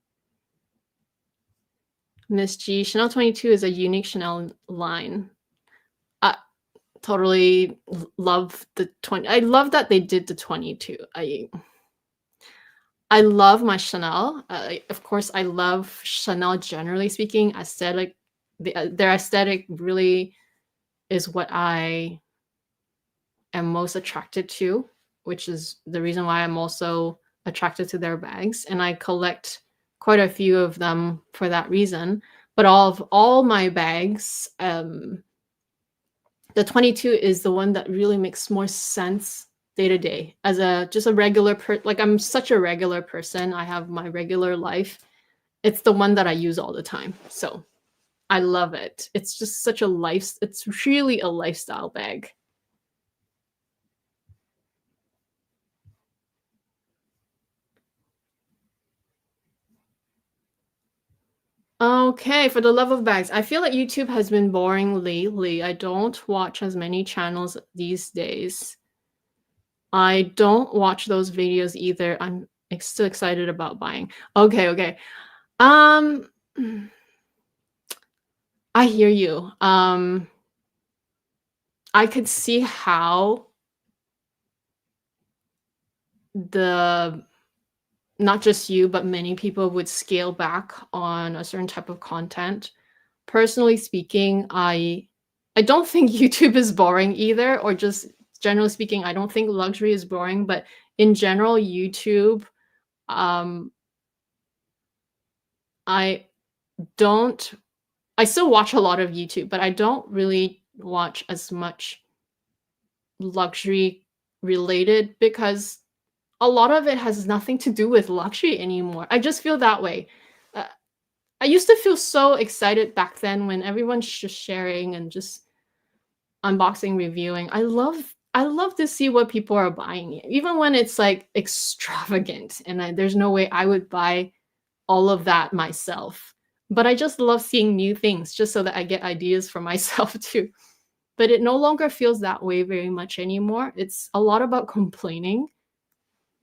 Miss G, Chanel 22 is a unique Chanel line. I totally love the 20. I love that they did the 22. I love my Chanel. Of course, I love Chanel generally speaking. Aesthetic, their aesthetic really is what I am most attracted to, which is the reason why I'm also attracted to their bags. And I collect quite a few of them for that reason. But of all my bags, the 22 is the one that really makes more sense day to day as a just a like I'm such a regular person. I have my regular life. It's the one that I use all the time. So I love it. It's just such a it's really a lifestyle bag. Okay, for the love of bags, I feel like YouTube has been boring lately. I don't watch as many channels these days. I don't watch those videos either. I'm still excited about buying. Okay, okay. Um, I hear you. I could see how the not just you, but many people would scale back on a certain type of content. Personally speaking, I don't think YouTube is boring either, or just generally speaking, I don't think luxury is boring, but in general, YouTube, um, I don't I still watch a lot of YouTube, but I don't really watch as much luxury related because a lot of it has nothing to do with luxury anymore. I just feel that way. Uh, I used to feel so excited back then when everyone's just sharing and just unboxing, reviewing. I love to see what people are buying, even when it's like extravagant and there's no way I would buy all of that myself. But I just love seeing new things just so that I get ideas for myself too. But it no longer feels that way very much anymore. It's a lot about complaining,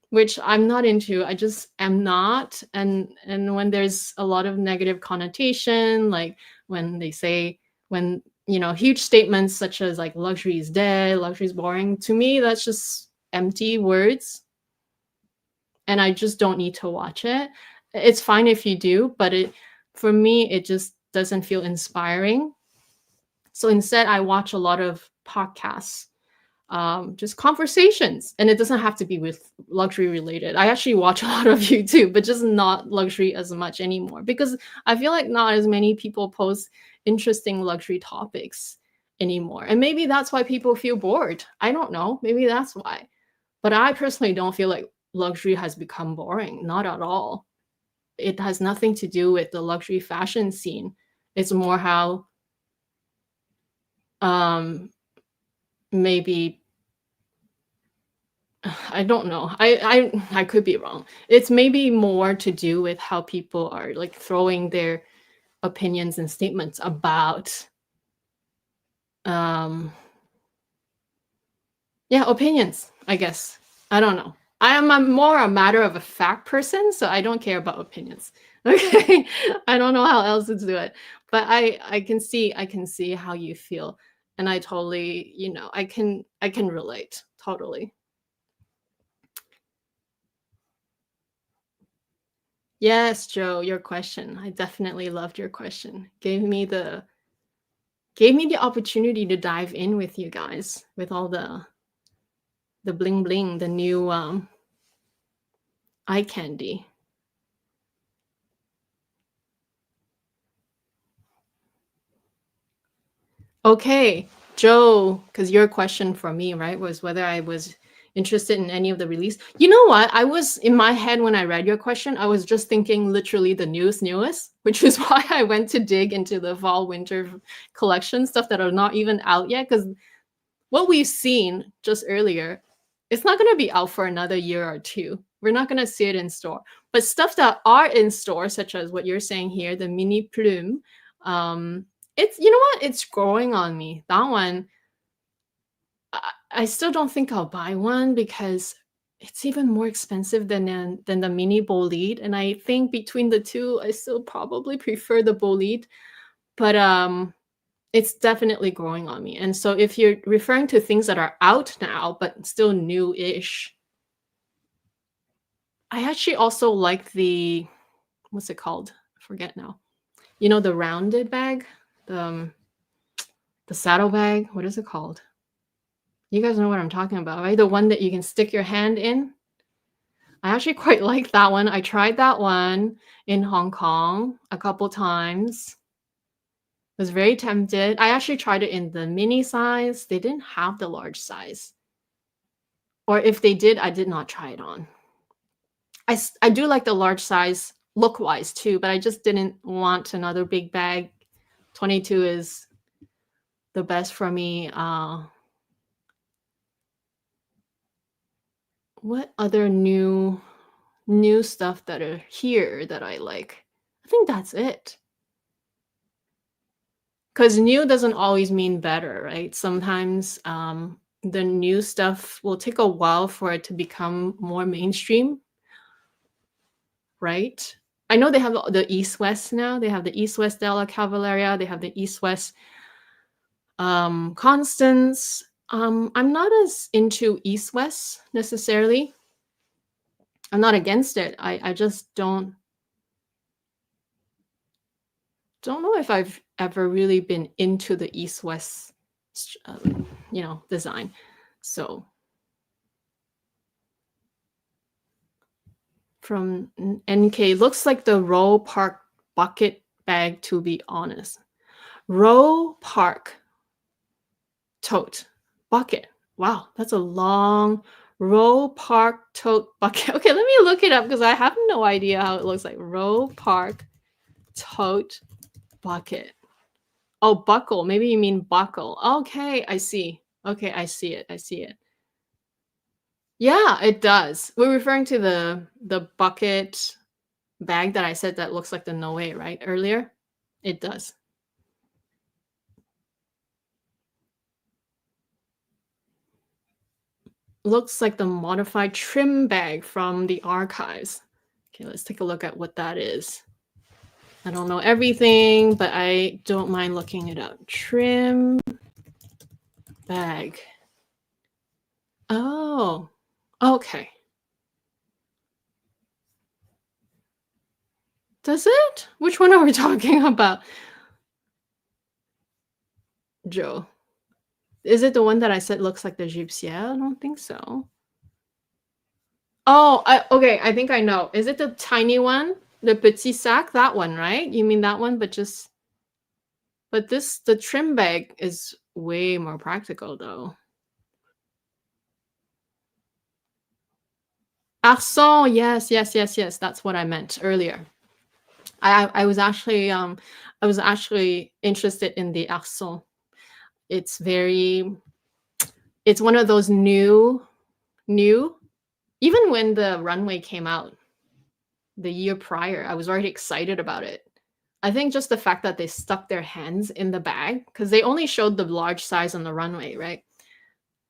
which I'm not into. I just am not. And when there's a lot of negative connotation, like when they say when huge statements such as like luxury is dead, luxury is boring, to me that's just empty words and I just don't need to watch it. It's fine if you do, but for me it just doesn't feel inspiring. So instead I watch a lot of podcasts, just conversations, and it doesn't have to be with luxury related. I actually watch a lot of YouTube, but just not luxury as much anymore because I feel like not as many people post interesting luxury topics anymore. And maybe that's why people feel bored. I don't know. Maybe that's why. But I personally don't feel like luxury has become boring. Not at all. It has nothing to do with the luxury fashion scene. It's more how um maybe I don't know. I could be wrong. It's maybe more to do with how people are like throwing their opinions and statements about um yeah, opinions, I guess. I don't know. I am more a matter of a fact person, so I don't care about opinions. Okay. I don't know how else to do it. But I can see how you feel. And I totally, I can relate totally. Yes, Joe, your question. I definitely loved your question. Gave me the opportunity to dive in with you guys with all the bling bling, the new eye candy. Okay, Joe, because your question for me, right, was whether I was interested in any of the release. You know what? I was in my head when I read your question, I was just thinking literally the newest, which is why I went to dig into the fall winter collection stuff that are not even out yet. Because what we've seen just earlier, it's not going to be out for another year or two. We're not going to see it in store. But stuff that are in store, such as what you're saying here, the mini plume, it's you know what? It's growing on me. That one, I still don't think I'll buy one because it's even more expensive than the mini bolide, and I think between the two, I still probably prefer the bolide, but, it's definitely growing on me, and so if you're referring to things that are out now, but still new-ish, I actually also like the what's it called? I forget now. You know, the rounded bag? The saddle bag? What is it called? You guys know what I'm talking about, right? The one that you can stick your hand in? I actually quite like that one. I tried that one in Hong Kong a couple times. Was very tempted. I actually tried it in the mini size. They didn't have the large size. Or if they did, I did not try it on. I do like the large size look-wise too, but I just didn't want another big bag. 22 is the best for me. What other new stuff that are here that I like? I think that's it. Because new doesn't always mean better, right? Sometimes the new stuff will take a while for it to become more mainstream, right? I know they have the East West now. They have the East West Della Cavalleria. They have the East West Constance. I'm not as into East West necessarily. I'm not against it. I just don't know if I've ever really been into the East West, design. So from NK, looks like the Row Park bucket bag. To be honest, Row Park tote bucket. Wow, that's a long Row Park tote bucket. Okay, let me look it up because I have no idea how it looks like. Row Park tote bucket. Oh, buckle. Maybe you mean buckle. Okay, I see. Okay, I see it. I see it. Yeah, it does. We're referring to the bucket bag that I said that looks like the Noe, right? Earlier? It does. Looks like the modified trim bag from the archives. Okay, let's take a look at what that is. I don't know everything, but I don't mind looking it up. Trim bag. Oh, okay. Does it? Which one are we talking about, Joe? Is it the one that I said looks like the gypsy? I don't think so. Oh, okay. I think I know. Is it the tiny one? The petit sac? That one, right? You mean that one, but the trim bag is way more practical though. Arçon, yes, yes, yes, yes. That's what I meant earlier. I was actually interested in the Arçon. It's it's one of those new, even when the runway came out the year prior, I was already excited about it. I think just the fact that they stuck their hands in the bag, because they only showed the large size on the runway, right?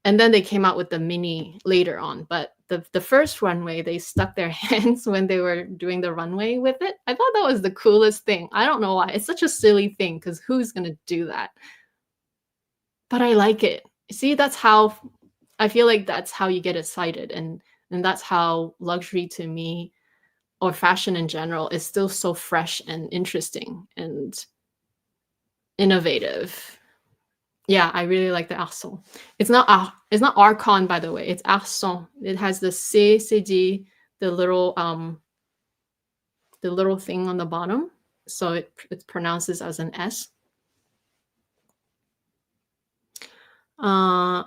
And then they came out with the mini later on. But the first runway, they stuck their hands when they were doing the runway with it. I thought that was the coolest thing. I don't know why. It's such a silly thing because who's going to do that? But I like it. See, that's how I feel like that's how you get excited. And that's how luxury to me or fashion in general is still so fresh and interesting and innovative. Yeah, I really like the Arçon. It's not Archon, by the way. It's Arçon. It has the CCD, the little thing on the bottom, so it pronounces as an S. I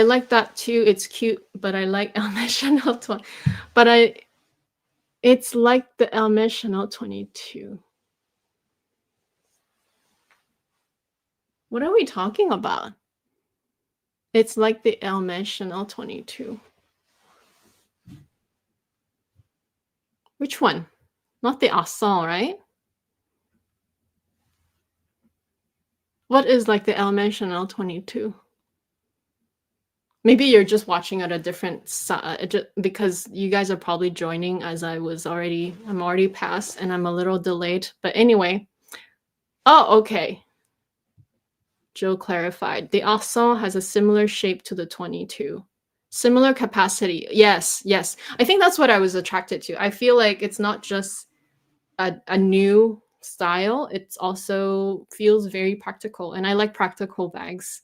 like that too. It's cute, but I like Hermes Chanel 20. It's like the Hermes Chanel 22. What are we talking about? It's like the Hermes Chanel 22. Which one? Not the Arçon, right? What is like the Hermes Chanel 22? Maybe you're just watching at a different side because you guys are probably joining as I'm already past and I'm a little delayed. But anyway, oh, okay. Joe clarified. The Arson has a similar shape to the 22. Similar capacity. Yes, yes. I think that's what I was attracted to. I feel like it's not just a new style, it also feels very practical. And I like practical bags.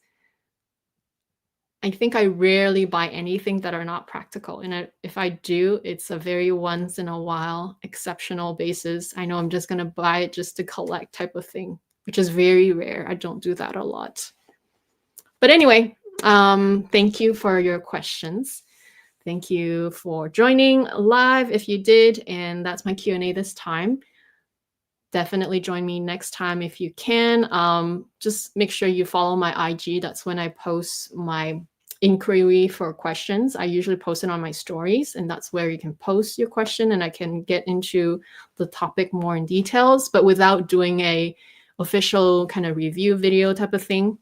I think I rarely buy anything that are not practical. And if I do, it's a very once in a while, exceptional basis. I know I'm just going to buy it just to collect type of thing, which is very rare. I don't do that a lot. But anyway, thank you for your questions. Thank you for joining live if you did. And that's my Q&A this time. Definitely join me next time if you can. Just make sure you follow my IG. That's when I post my inquiry for questions. I usually post it on my stories, and that's where you can post your question and I can get into the topic more in details, but without doing a official kind of review video type of thing.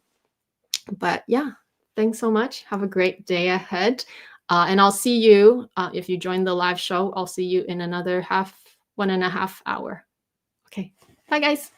But yeah, thanks so much. Have a great day ahead. And I'll see you, if you join the live show, I'll see you in another 1.5 hour. Okay. Bye, guys.